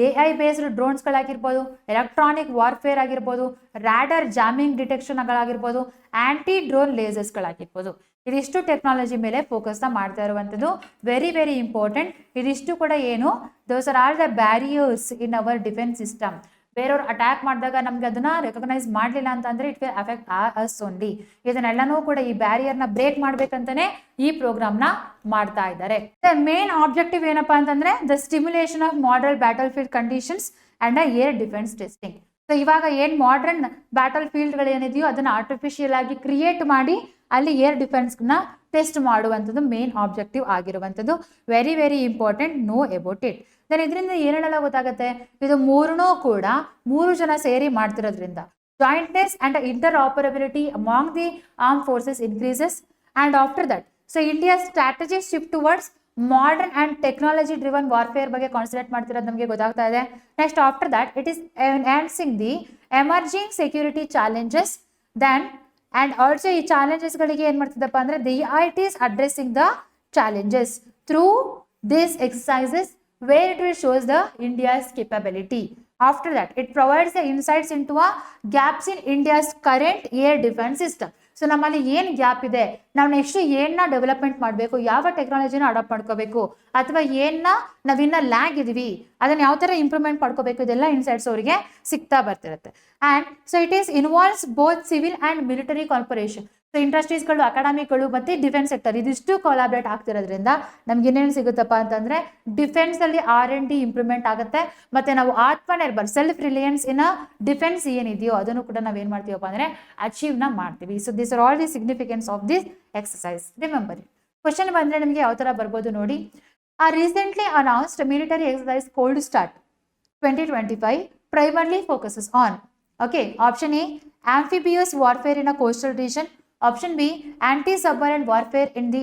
AI ಬೇಸ್ಡ್ ಡ್ರೋನ್ಸ್ಗಳಾಗಿರ್ಬೋದು, ಎಲೆಕ್ಟ್ರಾನಿಕ್ ವಾರ್ಫೇರ್ ಆಗಿರ್ಬೋದು, ರ್ಯಾಡರ್ ಜಾಮಿಂಗ್ ಡಿಟೆಕ್ಷನ್ಗಳಾಗಿರ್ಬೋದು, ಆಂಟಿ ಡ್ರೋನ್ ಲೇಸರ್ಸ್ಗಳಾಗಿರ್ಬೋದು. ಇದಿಷ್ಟು ಟೆಕ್ನಾಲಜಿ ಮೇಲೆ ಫೋಕಸ್ನ ಮಾಡ್ತಾ ಇರುವಂಥದ್ದು. Very very important. ಇದಿಷ್ಟು ಕೂಡ ಏನು? Those are all the barriers in our defence system. ಬೇರೆಯವ್ರು ಅಟ್ಯಾಕ್ ಮಾಡಿದಾಗ ನಮ್ಗೆ ಅದನ್ನ ರೆಕಗ್ನೈಸ್ ಮಾಡಲಿಲ್ಲ ಅಂತಂದ್ರೆ it will affect us only. ಇದನ್ನೆಲ್ಲನೂ ಕೂಡ ಈ ಬ್ಯಾರಿಯರ್ನ ಬ್ರೇಕ್ ಮಾಡ್ಬೇಕಂತಾನೆ ಈ ಪ್ರೋಗ್ರಾಮ್ನ ಮಾಡ್ತಾ ಇದ್ದಾರೆ. ಮೇನ್ ಆಬ್ಜೆಕ್ಟಿವ್ ಏನಪ್ಪಾ ಅಂತಂದ್ರೆ the stimulation of modern battle field conditions and air defence testing. So ಇವಾಗ ಏನ್ ಮಾಡರ್ನ್ ಬ್ಯಾಟಲ್ ಫೀಲ್ಡ್ಗಳು ಏನಿದೆಯೋ ಅದನ್ನ ಆರ್ಟಿಫಿಷಿಯಲ್ ಆಗಿ ಕ್ರಿಯೇಟ್ ಮಾಡಿ ಅಲ್ಲಿ ಏರ್ ಡಿಫೆನ್ಸ್ನ ಟೆಸ್ಟ್ ಮಾಡುವಂಥದ್ದು ಮೇನ್ ಆಬ್ಜೆಕ್ಟಿವ್ ಆಗಿರುವಂಥದ್ದು. Very very important. Know about it. Then ಇದರಿಂದ ಏನೆಲ್ಲ ಗೊತ್ತಾಗುತ್ತೆ? ಇದು 3 ಕೂಡ 3 ಜನ ಸೇರಿ ಮಾಡ್ತಿರೋದ್ರಿಂದ jointness and interoperability among the arm forces increases. And after that so India strategy shift towards modern and technology driven warfare ಬಗ್ಗೆ ಕಾನ್ಸಂಟ್ರೇಟ್ ಮಾಡ್ತಿರೋದು ನಮಗೆ ಗೊತ್ತಾಗ್ತಾ ಇದೆ. Next after that it is enhancing the emerging security challenges. Then and also ಈ ಚಾಲೆಂಜಸ್ಗಳಿಗೆ ಏನು ಮಾಡ್ತಿದ್ದಪ್ಪ ಅಂದರೆ it is addressing the challenges through this exercises where it will shows the India's capability. After that, it provides the insights into gaps in India's current air defense system. So ನಮ್ಮಲ್ಲಿ ಏನು gap ಇದೆ, ನಾವು next ಏನನ್ನ development ಮಾಡಬೇಕು, ಯಾವ ಟೆಕ್ನಾಲಜಿನ adapt ಮಾಡ್ಕೋಬೇಕು, ಅಥವಾ ಏನನ್ನ ನಾವಿನ್ನ ಲ್ಯಾಗ್ ಇದೀವಿ ಅದನ್ನ ಯಾವ ಥರ ಇಂಪ್ರೂವ್ಮೆಂಟ್ ಮಾಡ್ಕೋಬೇಕು, ಇದೆಲ್ಲ ಇನ್ಸೈಟ್ಸ್ ಅವರಿಗೆ ಸಿಗ್ತಾ ಬರ್ತಿರುತ್ತೆ. And so it is involves both civil and military corporation. So ಇಂಡಸ್ಟ್ರೀಸ್ಗಳು, ಅಕಾಡೆಮಿಗಳು ಮತ್ತು ಡಿಫೆನ್ಸ್ ಸೆಕ್ಟರ್ ಇದಿಷ್ಟು ಕೊಲಾಬ್ರೇಟ್ ಆಗ್ತಿರೋದ್ರಿಂದ ನಮ್ಗೆ ಏನೇನು ಸಿಗುತ್ತಪ್ಪ ಅಂತಂದರೆ ಡಿಫೆನ್ಸಲ್ಲಿ R&D ಇಂಪ್ರೂವ್ಮೆಂಟ್ ಆಗುತ್ತೆ. ಮತ್ತು ನಾವು Atmanirbhar self Reliance in defence ಏನಿದೆಯೋ ಅದನ್ನು ಕೂಡ ನಾವೇನು ಮಾಡ್ತೀವಪ್ಪ ಅಂದರೆ ಅಚೀವ್ನ ಮಾಡ್ತೀವಿ. So this are all the significance of this exercise. Remember it. Question ಬಂದರೆ ನಿಮಗೆ ಯಾವ ಥರ ಬರ್ಬೋದು ನೋಡಿ. ಆ recently announced military exercise cold start 2025 primarily focuses on, okay, option A, amphibious warfare in a coastal region. Option B, anti-submarine warfare in the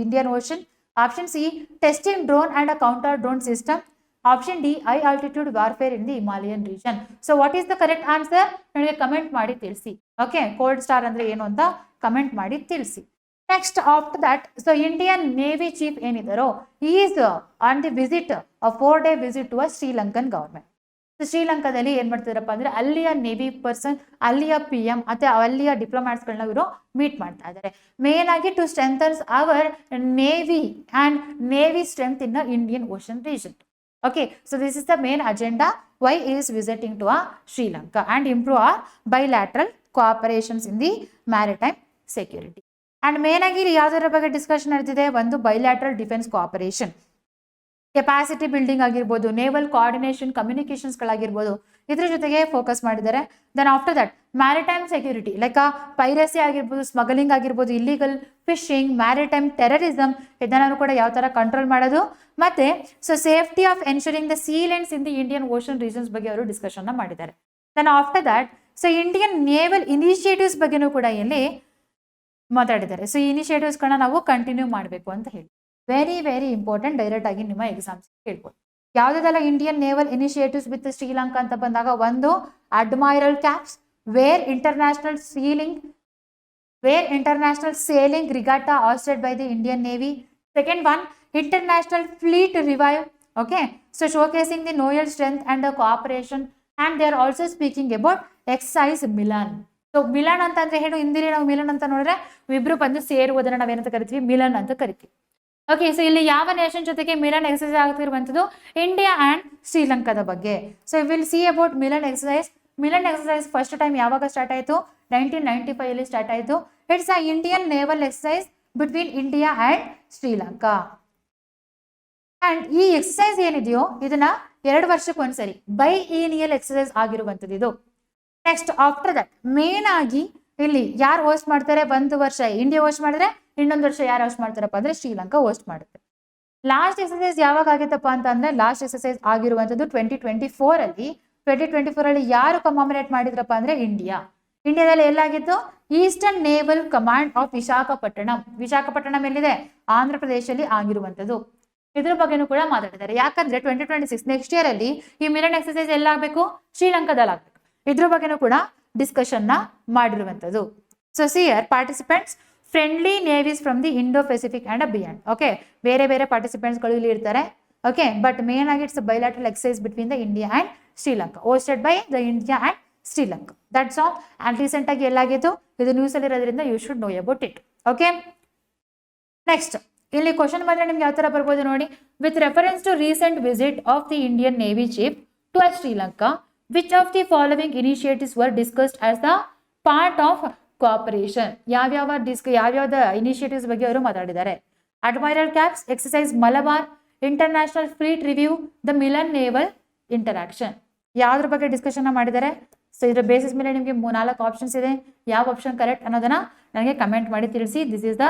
Indian Ocean. Option C, testing drone and a counter drone system. Option D, high altitude warfare in the Himalayan region. So what is the correct answer? ನನಗೆ comment ಮಾಡಿ ತಿಳಿಸಿ. Okay, cold star ಅಂದ್ರೆ ಏನು ಅಂತ comment ಮಾಡಿ ತಿಳಿಸಿ. Next after that so Indian navy chief ಏನಿದ್ದಾರೋ is on the visit 4-day visit to Sri Lankan government. ಶ್ರೀಲಂಕಾದಲ್ಲಿ ಏನ್ ಮಾಡ್ತಿದಾರಪ್ಪ ಅಂದ್ರೆ ಅಲ್ಲಿಯ ನೇವಿ ಪರ್ಸನ್, ಅಲ್ಲಿಯ PM ಮತ್ತೆ ಅಲ್ಲಿಯ ಡಿಪ್ಲೊಮ್ಯಾಟ್ಸ್ಗಳನ್ನ ಇವರು ಮೀಟ್ ಮಾಡ್ತಾ ಇದ್ದಾರೆ. ಮೇನ್ ಆಗಿ to strengthens our navy and navy strength in the Indian Ocean region. Okay, so this is the main agenda why he is visiting to Sri Lanka and improve our bilateral cooperations in the maritime security. And main ಆಗಿ ಯಾವುದರ ಬಗ್ಗೆ discussion ನಡೆದಿದೆ? ಒಂದು bilateral defence cooperation, capacity building ಆಗಿರ್ಬೋದು, naval coordination, ಕಮ್ಯುನಿಕೇಶನ್ಸ್ಗಳಾಗಿರ್ಬೋದು, ಇದ್ರ ಜೊತೆಗೆ focus ಮಾಡಿದ್ದಾರೆ. Then after that maritime security like piracy ಆಗಿರ್ಬೋದು, ಸ್ಮಗ್ಲಿಂಗ್ ಆಗಿರ್ಬೋದು, ಇಲ್ಲಿಗಲ್ ಫಿಶಿಂಗ್, ಮ್ಯಾರಿಟೈಮ್ ಟೆರರಿಸಮ್ ಇದನ್ನು ಕೂಡ ಯಾವ ಥರ ಕಂಟ್ರೋಲ್ ಮಾಡೋದು, ಮತ್ತೆ so safety of ensuring the sea lanes in the Indian Ocean regions ಬಗ್ಗೆ ಅವರು ಡಿಸ್ಕಷನ್ನ ಮಾಡಿದ್ದಾರೆ. Then after that so Indian naval initiatives ಬಗ್ಗೆನೂ ಕೂಡ ಇಲ್ಲಿ ಮಾತಾಡಿದ್ದಾರೆ. ಸೊ ಈ ಇನಿಷಿಯೇಟಿವ್ಸ್ಗಳನ್ನ ನಾವು ಕಂಟಿನ್ಯೂ ಮಾಡಬೇಕು ಅಂತ ಹೇಳಿ ವೆರಿ ವೆರಿ ಇಂಪಾರ್ಟೆಂಟ್. ಡೈರೆಕ್ಟ್ ಆಗಿ ನಿಮ್ಮ ಎಕ್ಸಾಮ್ಸ್ ಕೇಳ್ಬೋದು. ಯಾವುದೆಲ್ಲ Indian naval initiatives with Sri Lanka ಅಂತ ಬಂದಾಗ, ಒಂದು admiral caps where international sailing regatta hosted by the Indian navy. Second one International Fleet Revive. Okay, so showcasing the naval strength and the cooperation, and they are also speaking about exercise Milan. So Milan ಅಂತಂದ್ರೆ ಏನು, ಹಿಂದಿಲಿ ನಾವು ಮಿಲನ್ ಅಂತ ನೋಡಿದ್ರೆ ಇಬ್ರು ಬಂದು ಸೇರುವುದನ್ನ ನಾವೇನಂತ ಕರಿತೀವಿ, ಮಿಲನ್ ಅಂತ ಕರಿತೀವಿ. ಓಕೆ, ಸೊ ಇಲ್ಲಿ ಯಾವ ನೇಷನ್ ಜೊತೆಗೆ ಮಿಲನ್ ಎಕ್ಸರ್ಸೈಸ್ ಆಗ್ತಿರುವಂಥದ್ದು, ಇಂಡಿಯಾ ಅಂಡ್ ಶ್ರೀಲಂಕಾದ ಬಗ್ಗೆ. So will see about Milan exercise. Milan exercise first time ಯಾವಾಗ ಸ್ಟಾರ್ಟ್ ಆಯಿತು, 1995 ಅಲ್ಲಿ ಸ್ಟಾರ್ಟ್ ಆಯಿತು. It's a Indian naval exercise between India and Sri Lanka. And ಈ ಎಕ್ಸರ್ಸೈಸ್ ಏನಿದೆಯೋ ಇದನ್ನ 2 ವರ್ಷಕ್ಕೆ ಒಂದ್ಸರಿ ಬೈಏನಿಯಲ್ ಎಕ್ಸರ್ಸೈಸ್ ಆಗಿರುವಂಥದ್ದು ಇದು. ನೆಕ್ಸ್ಟ್ ಆಫ್ಟರ್ ದಟ್ ಮೇನ್ ಆಗಿ ಇಲ್ಲಿ ಯಾರು ಹೋಸ್ಟ್ ಮಾಡ್ತಾರೆ, 1 ವರ್ಷ ಇಂಡಿಯಾ ಹೋಸ್ಟ್ ಮಾಡಿದ್ರೆ, ಇನ್ನೊಂದು ವರ್ಷ ಯಾರು ಹೋಸ್ಟ್ ಮಾಡ್ತಾರಪ್ಪ ಅಂದ್ರೆ ಶ್ರೀಲಂಕಾ ಹೋಸ್ಟ್ ಮಾಡುತ್ತೆ. ಲಾಸ್ಟ್ ಎಕ್ಸರ್ಸೈಸ್ ಯಾವಾಗ ಆಗಿತ್ತಪ್ಪ ಅಂತಂದ್ರೆ, ಲಾಸ್ಟ್ ಎಕ್ಸರ್ಸೈಸ್ ಆಗಿರುವಂಥದ್ದು 2024 ಅಲ್ಲಿ. 2024 ಅಲ್ಲಿ ಯಾರು ಕಮಾಮರೇಟ್ ಮಾಡಿದ್ರಪ್ಪ ಅಂದ್ರೆ ಇಂಡಿಯಾ. ಇಂಡಿಯಾದಲ್ಲಿ ಎಲ್ಲಾಗಿತ್ತು, eastern naval command of Visakhapatnam. Visakhapatnam ಎಲ್ಲಿದೆ, ಆಂಧ್ರ ಪ್ರದೇಶದಲ್ಲಿ ಆಗಿರುವಂಥದ್ದು. ಇದ್ರ ಬಗ್ಗೆನೂ ಕೂಡ ಮಾತಾಡಿದ್ದಾರೆ. ಯಾಕಂದ್ರೆ 2026 ನೆಕ್ಸ್ಟ್ ಇಯರ್ ಅಲ್ಲಿ ಈ ಮಿಲನ್ ಎಕ್ಸರ್ಸೈಸ್ ಎಲ್ಲ ಆಗ್ಬೇಕು, ಶ್ರೀಲಂಕಾದಲ್ಲಿ ಆಗ್ಬೇಕು. ಇದ್ರ ಬಗ್ಗೆನೂ ಕೂಡ ಡಿಸ್ಕಷನ್ ನ ಮಾಡಿರುವಂಥದ್ದು. So see here participants friendly navies from the Indo Pacific and beyond. Okay, ಬೇರೆ ಬೇರೆ ಪಾರ್ಟಿಸಿಪೆಂಟ್ಸ್ಗಳು ಇಲ್ಲಿ ಇರ್ತಾರೆ. ಓಕೆ, ಬಟ್ ಮೇನ್ ಆಗಿ it's bilateral exercise between the India and Sri Lanka, hosted by the India and Sri Lanka. That's all. And recent ಆಗಿ ಎಲ್ಲಾಗಿತ್ತು, ಇದು news ಅಲ್ಲಿ ಇರೋದ್ರಿಂದ you should know about it. Okay, next ಇಲ್ಲಿ ಕ್ವಶನ್ ಬಂದ್ರೆ ನಿಮ್ಗೆ ಯಾವ ತರ ಬರ್ಬೋದು ನೋಡಿ. With reference to recent visit of the Indian navy chief to Sri Lanka, which of the following initiatives were discussed as the part of cooperation? ಯಾವ್ಯಾವ್ದ initiatives ಬಗ್ಗೆ ಅವರು ಮಾತಾಡಿದ್ದಾರೆ. Admiral cups, exercise Malabar, international fleet review, the Milan naval interaction. ಯಾವ್ದ್ರ ಬಗ್ಗೆ discussion ಮಾಡಿದ್ದಾರೆ. So ಇದ್ರ basis ಮೇಲೆ ನಿಮಗೆ 4 ಆಪ್ಷನ್ಸ್ ಇದೆ. ಯಾವ ಆಪ್ಷನ್ ಕರೆಕ್ಟ್ ಅನ್ನೋದನ್ನ ನನಗೆ ಕಮೆಂಟ್ ಮಾಡಿ ತಿಳಿಸಿ. This is the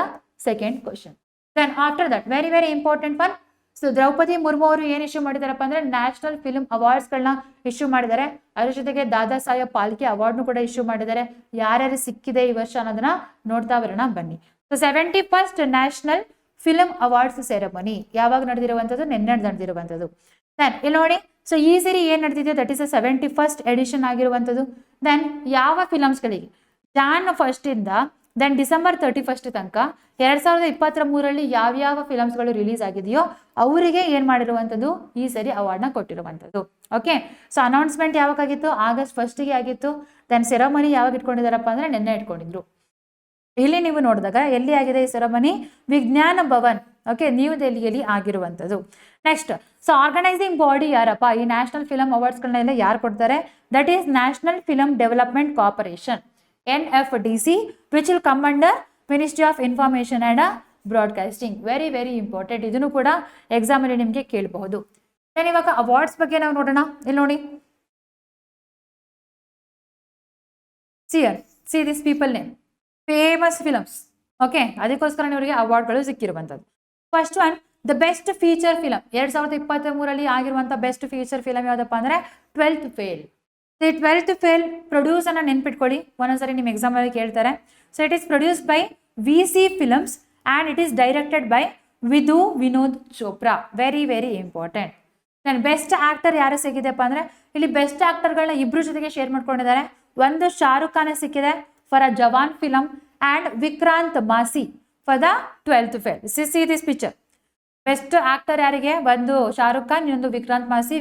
second question. Then after that very very important one. So Droupadi Murmu ಅವರು ಏನ್ ಇಶ್ಯೂ ಮಾಡಿದಾರಪ್ಪ ಅಂದ್ರೆ ನ್ಯಾಷನಲ್ ಫಿಲ್ಮ್ ಅವಾರ್ಡ್ಸ್ಗಳನ್ನ ಇಶ್ಯೂ ಮಾಡಿದ್ದಾರೆ. ಅದ್ರ ಜೊತೆಗೆ ದಾದಾ ಸಾಹೇಬ್ ಪಾಲ್ಕೆ ಅವಾರ್ಡ್ನು ಕೂಡ ಇಶ್ಯೂ ಮಾಡಿದ್ದಾರೆ. ಯಾರ್ಯಾರು ಸಿಕ್ಕಿದೆ ಈ ವರ್ಷ ಅನ್ನೋದನ್ನ ನೋಡ್ತಾ ಬರೋಣ ಬನ್ನಿ. So 71st national film awards ceremony ಯಾವಾಗ ನಡೆದಿರುವಂಥದ್ದು, ನಿನ್ನೆ ನಡೆದಿರುವಂಥದ್ದು. ದೆನ್ ಇಲ್ಲಿ ನೋಡಿ, ಸೊ ಈ ಸರಿ ಏನ್ ನಡೆದಿದೆ, ದಟ್ ಇಸ್ 71st ಎಡಿಷನ್ ಆಗಿರುವಂಥದ್ದು. ದೆನ್ ಯಾವ ಫಿಲಮ್ಸ್ಗಳಿಗೆ ಜಾನ್ 1 ಇಂದ ದೆನ್ ಡಿಸೆಂಬರ್ 31 ತನಕ 2023 ಯಾವ್ಯಾವ ಫಿಲಮ್ಸ್ಗಳು ರಿಲೀಸ್ ಆಗಿದೆಯೋ ಅವರಿಗೆ ಏನ್ ಮಾಡಿರುವಂಥದ್ದು, ಈ ಸರಿ ಅವಾರ್ಡ್ನ ಕೊಟ್ಟಿರುವಂಥದ್ದು. ಓಕೆ, ಸೊ ಅನೌನ್ಸ್ಮೆಂಟ್ ಯಾವಾಗ ಆಗಿತ್ತು, ಆಗಸ್ಟ್ 1ಗೆ ಆಗಿತ್ತು. ದೆನ್ ಸೆರೆಮನಿ ಯಾವಾಗ ಇಟ್ಕೊಂಡಿದಾರಪ್ಪ ಅಂದ್ರೆ ನಿನ್ನೆ ಇಟ್ಕೊಂಡಿದ್ರು. ಇಲ್ಲಿ ನೀವು ನೋಡಿದಾಗ ಎಲ್ಲಿ ಆಗಿದೆ ಈ ಸೆರೆಮನಿ, ವಿಜ್ಞಾನ ಭವನ್. ಓಕೆ, ನ್ಯೂ ದೆಹಲಿಯಲ್ಲಿ ಆಗಿರುವಂಥದ್ದು. ನೆಕ್ಸ್ಟ್, ಸೊ ಆರ್ಗನೈಸಿಂಗ್ ಬಾಡಿ ಯಾರಪ್ಪ, ಈ ನ್ಯಾಷನಲ್ ಫಿಲಮ್ ಅವಾರ್ಡ್ಸ್ಗಳನ್ನೆಲ್ಲ ಯಾರು ಕೊಡ್ತಾರೆ, that is national film development corporation, NFDC, which will come under Ministry of Information and Broadcasting. Very very important. ಇದನ್ನು ಕೂಡ ಎಕ್ಸಾಮ್ ಅಲ್ಲಿ ನಿಮಗೆ ಕೇಳಬಹುದು. ನಾನು ಇವಾಗ ಅವಾರ್ಡ್ಸ್ ಬಗ್ಗೆ ನಾವು ನೋಡೋಣ. ಇಲ್ಲಿ ನೋಡಿ, see this people name, famous films. Okay, ಅದಕ್ಕೋಸ್ಕರ ಇವರಿಗೆ ಅವಾರ್ಡ್ಗಳು ಸಿಕ್ಕಿರುವಂಥದ್ದು. First one, the best feature film. 2023 ಆಗಿರುವಂಥ ಬೆಸ್ಟ್ ಫೀಚರ್ ಫಿಲಮ್ ಯಾವುದಪ್ಪ ಅಂದ್ರೆ 12th ಫೇಲ್. ಈ 12th ಫೇಲ್ ಪ್ರೊಡ್ಯೂಸ್ ಅನ್ನ ನೆನ್ಪಿಟ್ಕೊಳ್ಳಿ, ಒಂದೊಂದ್ಸರಿ ನಿಮ್ಮ ಎಕ್ಸಾಮ್ ಅಲ್ಲಿ ಕೇಳ್ತಾರೆ. So it is produce by VC films and it is directed by Vinod Chopra. Very very important. Then best actor ಯಾರು ಸಿಕ್ಕಿದೆಪ್ಪ ಅಂದ್ರೆ, ಇಲ್ಲಿ ಬೆಸ್ಟ್ ಆಕ್ಟರ್ಗಳನ್ನ ಇಬ್ರು ಜೊತೆಗೆ ಶೇರ್ ಮಾಡ್ಕೊಂಡಿದ್ದಾರೆ. ಒಂದು ಶಾರುಖ್ ಖಾನ್ ಸಿಕ್ಕಿದೆ for a Jawan film and Vikrant Massey for the 12th fail. See this picture. Best actor ಯಾರಿಗೆ, ಒಂದು ಶಾರುಖ್ ಖಾನ್, ಇನ್ನೊಂದು Vikrant Massey.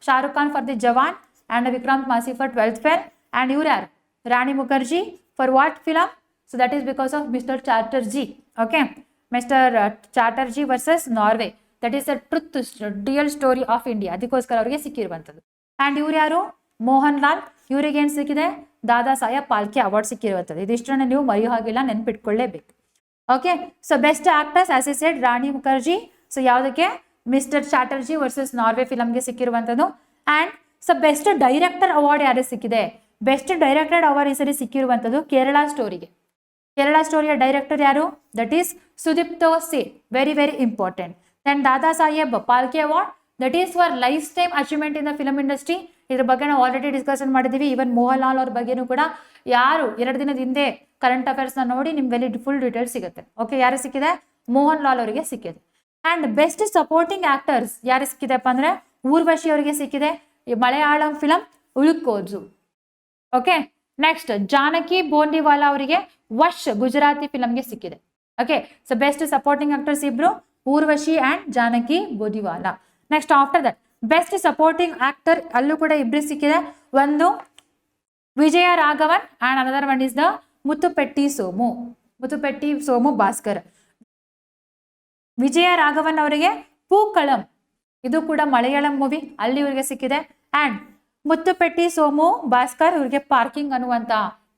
Shahrukh Khan for the Jawan and Vikrant Massey for 12th fail. And you are Rani Mukherjee for what film? So that is because of Mr. Chatterjee. Okay, Mr. Chatterjee versus Norway. That is a truth real story of India. ಅದಕ್ಕೋಸ್ಕರ ಅವರಿಗೆ ಸಿಕ್ಕಿರುವಂಥದ್ದು. And ಇವ್ರು ಯಾರು, ಮೋಹನ್ ಲಾಲ್. ಇವರಿಗೆ ಏನು ಸಿಕ್ಕಿದೆ, Dada Saheb Phalke award ಸಿಕ್ಕಿರುವಂಥದ್ದು. ಇದಿಷ್ಟನ್ನು ನೀವು ಮರೆಯೋ ಹಾಗಿಲ್ಲ, ನೆನ್ಪಿಟ್ಕೊಳ್ಳೇಬೇಕು. Okay, so best actors as a said Rani Mukerji. So ಯಾವುದಕ್ಕೆ, ಮಿಸ್ಟರ್ ಚಾಟರ್ಜಿ ವರ್ಸಸ್ ನಾರ್ವೆ ಫಿಲಮ್ಗೆ ಸಿಕ್ಕಿರುವಂಥದ್ದು. And so best director award ಯಾರು ಸಿಕ್ಕಿದೆ, ಬೆಸ್ಟ್ ಡೈರೆಕ್ಟರ್ ಅವಾರ್ಡ್ ಈ ಸರಿ ಸಿಕ್ಕಿರುವಂಥದ್ದು ಕೇರಳ ಸ್ಟೋರಿಗೆ. ಕೇರಳ ಸ್ಟೋರಿಯ ಡೈರೆಕ್ಟರ್ ಯಾರು, that is Sudipto Sen. Very very important. Then Dada Saheb Phalke award, that is for lifetime achievement in the film industry. ಇದ್ರ ಬಗ್ಗೆ ನಾವು ಆಲ್ರೆಡಿ ಡಿಸ್ಕಷನ್ ಮಾಡಿದ್ದೀವಿ. ಈವನ್ ಮೋಹನ್ ಲಾಲ್ ಅವ್ರ ಬಗ್ಗೆನೂ ಕೂಡ ಯಾರು 2 ದಿನದ ಹಿಂದೆ ಕರೆಂಟ್ ಅಫೇರ್ಸ್ನ ನೋಡಿ ನಿಮ್ಗೆ ಫುಲ್ ಡೀಟೇಲ್ಸ್ ಸಿಗುತ್ತೆ. ಓಕೆ, ಯಾರು ಸಿಕ್ಕಿದೆ, ಮೋಹನ್ ಲಾಲ್ ಅವರಿಗೆ ಸಿಕ್ಕಿದೆ. ಆ್ಯಂಡ್ ಬೆಸ್ಟ್ ಸಪೋರ್ಟಿಂಗ್ ಆಕ್ಟರ್ಸ್ ಯಾರು ಸಿಕ್ಕಿದೆಪ್ಪ ಅಂದ್ರೆ ಊರ್ವಶಿ ಅವರಿಗೆ ಸಿಕ್ಕಿದೆ, ಮಲಯಾಳಂ ಫಿಲಂ ಉಳುಕೋಜು. ಓಕೆ, ನೆಕ್ಸ್ಟ್ ಜಾನಕಿ ಬೋಂಡಿವಾಲಾ ಅವರಿಗೆ ವಶ್ ಗುಜರಾತಿ ಫಿಲಂಗೆ ಸಿಕ್ಕಿದೆ. Okay, so best supporting actors ಇಬ್ರು, Urvashi and Janaki Bodiwala. Next after that best supporting actor, ಅಲ್ಲೂ ಕೂಡ ಇಬ್ಬರು ಸಿಕ್ಕಿದೆ. ಒಂದು Vijaya Raghavan and another one is the Muthupettai Somu Bhaskar. Vijaya Raghavan ಅವರಿಗೆ ಪೂಕಳಂ, ಇದು ಕೂಡ ಮಲಯಾಳಂ ಮೂವಿ, ಅಲ್ಲಿ ಇವರಿಗೆ ಸಿಕ್ಕಿದೆ. ಆ್ಯಂಡ್ ಮುತ್ತುಪೆಟ್ಟಿ ಸೋಮು ಭಾಸ್ಕರ್ ಇವರಿಗೆ ಪಾರ್ಕಿಂಗ್ ಅನ್ನುವಂಥ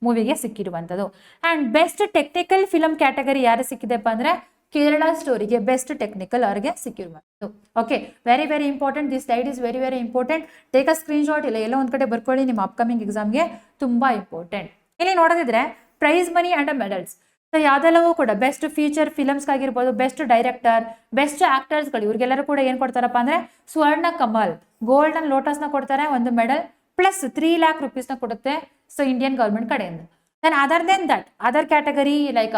ಮೂವಿಗೆ ಸಿಕ್ಕಿರುವಂಥದ್ದು. And best technical film category ಯಾರು ಸಿಕ್ಕಿದೆಪ್ಪ ಅಂದರೆ ಕೇರಳ ಸ್ಟೋರಿಗೆ ಬೆಸ್ಟ್ ಟೆಕ್ನಿಕಲ್ ಅವರಿಗೆ ಸಿಕ್ಕಿರುವಂಥದ್ದು. Okay, very very important, this slide is very very important. Take a screenshot, ಇಲ್ಲ ಎಲ್ಲ ಒಂದು ಕಡೆ ಬರ್ಕೊಳ್ಳಿ, ನಿಮ್ಮ ಅಪ್ಕಮಿಂಗ್ ಎಕ್ಸಾಮ್ಗೆ ತುಂಬ ಇಂಪಾರ್ಟೆಂಟ್. ಇಲ್ಲಿ ನೋಡೋದಿದ್ರೆ prize money and medals, so ಯಾವುದೆಲ್ಲವೂ ಕೂಡ ಬೆಸ್ಟ್ ಫೀಚರ್ ಫಿಲಮ್ಸ್ಗಾಗಿರ್ಬೋದು, ಬೆಸ್ಟ್ ಡೈರೆಕ್ಟರ್, ಬೆಸ್ಟ್ ಆಕ್ಟರ್ಸ್ಗಳು, ಇವ್ರಿಗೆಲ್ಲರೂ ಕೂಡ ಏನು ಕೊಡ್ತಾರಪ್ಪ ಅಂದರೆ ಸ್ವರ್ಣ ಕಮಲ್, ಗೋಲ್ಡನ್ ಲೋಟಸ್ನ ಕೊಡ್ತಾರೆ, ಒಂದು ಮೆಡಲ್ ಪ್ಲಸ್ 3 lakh rupeesನ ಕೊಡುತ್ತೆ ಸೊ ಇಂಡಿಯನ್ ಗೌರ್ಮೆಂಟ್ ಕಡೆಯಿಂದ. Then other then that other category like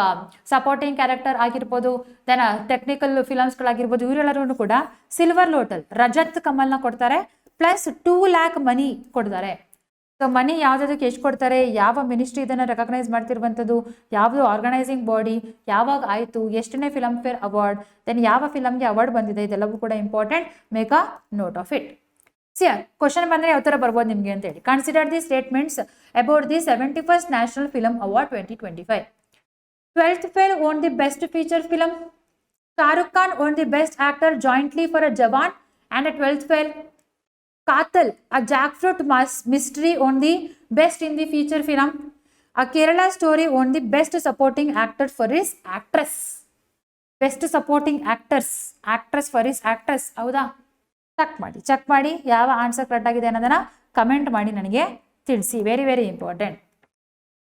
supporting character ಆಗಿರ್ಬೋದು, ದೆನ್ ಟೆಕ್ನಿಕಲ್ ಫಿಲಮ್ಸ್ಗಳಾಗಿರ್ಬೋದು, ಇವರೆಲ್ಲರೂ ಕೂಡ ಸಿಲ್ವರ್ ಲೋಟಲ್ ರಜತ್ ಕಮಲ್ನ ಕೊಡ್ತಾರೆ ಪ್ಲಸ್ 2 lakh ಮನಿ ಕೊಡ್ತಾರೆ. ಸೊ ಮನಿ ಯಾವುದಕ್ಕೆ ಎಷ್ಟು ಕೊಡ್ತಾರೆ, ಯಾವ ಮಿನಿಸ್ಟ್ರಿ ಇದನ್ನು ರೆಕಗ್ನೈಸ್ ಮಾಡ್ತಿರುವಂಥದ್ದು, ಯಾವುದು ಆರ್ಗನೈಸಿಂಗ್ ಬಾಡಿ, ಯಾವಾಗ ಆಯಿತು, ಎಷ್ಟನೇ ಫಿಲಮ್ ಫೇರ್ ಅವಾರ್ಡ್, ದೆನ್ ಯಾವ ಫಿಲಮ್ಗೆ ಅವಾರ್ಡ್ ಬಂದಿದೆ, ಇದೆಲ್ಲವೂ ಕೂಡ important. Make a note of it. See here question ಬಂದರೆ ಯಾವ ಥರ ಬರ್ಬೋದು ನಿಮಗೆ ಅಂತೇಳಿ. Consider the statements about the 71st national film award 2025. 12th fail won the best feature film. Shahrukh Khan won the best actor jointly for a Jawan and a 12th fail. Katal, a jackfruit mystery on the best in the feature film. A Kerala story on the best supporting actor for his actress. Best supporting actress for his actress. ಹೌದಾ? Check ಮಾಡಿ ಯಾವ answer correct ಆಗಿದೆ ಅನ್ನೋದನ್ನ comment ಮಾಡಿ ನನಗೆ ತಿಳಿಸಿ. Very very important.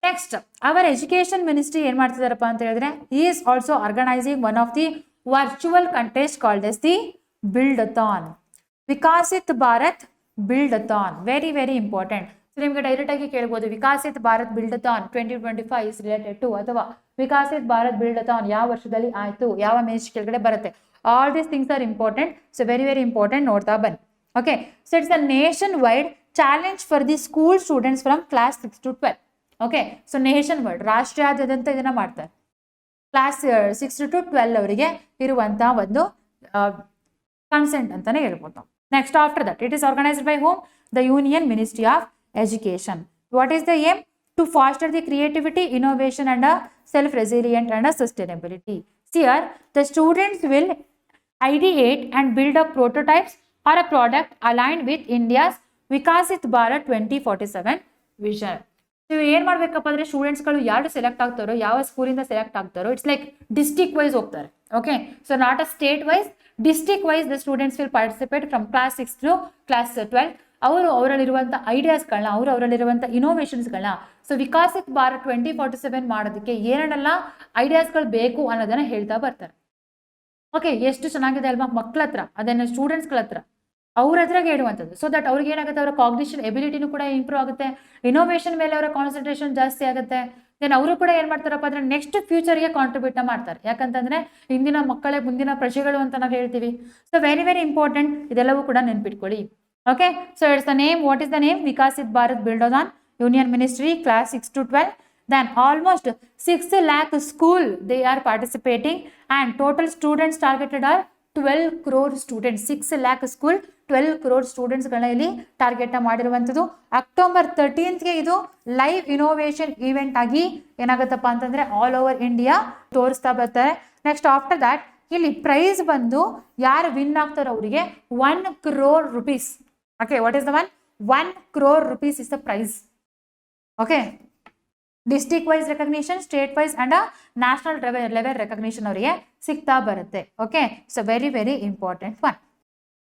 Next our education ministry ಏನು ಮಾಡ್ತಿದಾರಪ್ಪ ಅಂತ ಹೇಳಿದ್ರೆ, is also organising one of the virtual contest called as the buildathon. Viksit Bharat buildathon, very very important. So ನಿಮಗೆ ಡೈರೆಕ್ಟ್ ಆಗಿ ಕೇಳ್ಬೋದು, Viksit Bharat buildathon 2025 is related to, ಅಥವಾ ವಿಕಾಸಿತ್ ಭಾರತ್ ಬಿಲ್ಡಥಾನ್ ಯಾವ ವರ್ಷದಲ್ಲಿ ಆಯಿತು, ಯಾವ ಮಿನಿಸ್ಟ್ರಿ ಕೆಳಗಡೆ ಬರುತ್ತೆ. All these things are important. So very very important, ನೋಡ್ತಾ ಬನ್ನಿ. Okay, so it's a nationwide challenge for the school students from class 6 to 12. Okay, so nationwide ರಾಷ್ಟ್ರೀಯಾದ್ಯಂತ ಇದನ್ನ ಮಾಡ್ತಾರೆ. ಕ್ಲಾಸ್ 6 to 12 ಅವರಿಗೆ ಇರುವಂತಹ ಒಂದು ಕನ್ಸೆಂಟ್ ಅಂತಾನೆ ಹೇಳ್ಬೋದು. Next after that it is organised by home, the union ministry of education. What is the aim? To foster the creativity, innovation and self resilient and sustainability. Here, the students will ideate and build up prototypes or a product aligned with India's Vikasit Bharat 2047 vision. So, ಏನು ಮಾಡಬೇಕಪ್ಪ ಅಂದರೆ ಸ್ಟೂಡೆಂಟ್ಸ್ಗಳು ಯಾರು select ಆಗ್ತಾರೋ, ಯಾವ ಸ್ಕೂಲಿಂದ select ಆಗ್ತಾರೋ, it's like district wise ಹೋಗ್ತಾರೆ. Okay, so not a state wise, district wise the students will participate from class 6 to class 12. ಅವರಲ್ಲಿರುವಂಥ ಐಡಿಯಾಸ್ಗಳನ್ನ, ಅವರಲ್ಲಿರುವಂಥ ಇನೋವೇಷನ್ಸ್ಗಳನ್ನ, ಸೊ ವಿಕಾಸಿತ್ ಭಾರತ್ 2047 ಮಾಡೋದಕ್ಕೆ ಏನೇನೆಲ್ಲ ಐಡಿಯಾಸ್ಗಳು ಬೇಕು ಅನ್ನೋದನ್ನ ಹೇಳ್ತಾ ಬರ್ತಾರೆ. ಓಕೆ, ಎಷ್ಟು ಚೆನ್ನಾಗಿದೆ ಅಲ್ವಾ ಮಕ್ಕಳ ಹತ್ರ, ಅದನ್ನು ಸ್ಟೂಡೆಂಟ್ಸ್ಗಳ ಹತ್ರ ಅವ್ರ ಹತ್ರ ಹೇಳುವಂಥದ್ದು. ಸೊ ದಟ್ ಅವ್ರಿಗೆ ಏನಾಗುತ್ತೆ, ಅವರ ಕಾಗ್ನಿಷನ್ ಎಬಿಲಿಟಿನೂ ಕೂಡ ಇಂಪ್ರೂವ್ ಆಗುತ್ತೆ, ಇನೋವೇಷನ್ ಮೇಲೆ ಅವರ ಕಾನ್ಸಂಟ್ರೇಷನ್ ಜಾಸ್ತಿ ಆಗುತ್ತೆ. ದೆನ್ ಅವರು ಕೂಡ ಏನು ಮಾಡ್ತಾರಪ್ಪ ಅಂದರೆ ನೆಕ್ಸ್ಟ್ ಫ್ಯೂಚರ್ಗೆ ಕಾಂಟ್ರಿಬ್ಯೂಟ್ ಮಾಡ್ತಾರೆ. ಯಾಕಂತಂದರೆ ಇಂದಿನ ಮಕ್ಕಳೇ ಮುಂದಿನ ಪ್ರಜೆಗಳು ಅಂತ ನಾವು ಹೇಳ್ತೀವಿ. ಸೊ ವೆರಿ ವೆರಿ ಇಂಪಾರ್ಟೆಂಟ್, ಇದೆಲ್ಲವೂ ಕೂಡ ನೆನ್ಪಿಟ್ಕೊಳ್ಳಿ. Okay, so it's the name. What is the name? Vikasit Bharat Bildodhan, Union Ministry, class 6 to 12. Then almost 6 lakh school they are participating, and total students targeted are 12 crore students. 6 lakh school, 12 crore students ಗಳನ್ನ ಇಲ್ಲಿ target ಮಾಡಿರುವಂಥದ್ದು. October 13th ಗೆ ಇದು live innovation event ಆಗಿ ಏನಾಗುತ್ತಪ್ಪ ಅಂತಂದ್ರೆ all over India ತೋರಿಸ್ತಾ ಬರ್ತಾರೆ. Next after that ಇಲ್ಲಿ ಪ್ರೈಸ್ ಬಂದು ಯಾರು ವಿನ್ ಆಗ್ತಾರೋ ಅವರಿಗೆ 1 crore rupees. Okay, what is the one? 1 crore rupees is the prize. Okay, district wise recognition, state wise and a national level recognition ಅವರಿಗೆ ಸಿಗ್ತಾ ಬರುತ್ತೆ. Okay, so very very important one.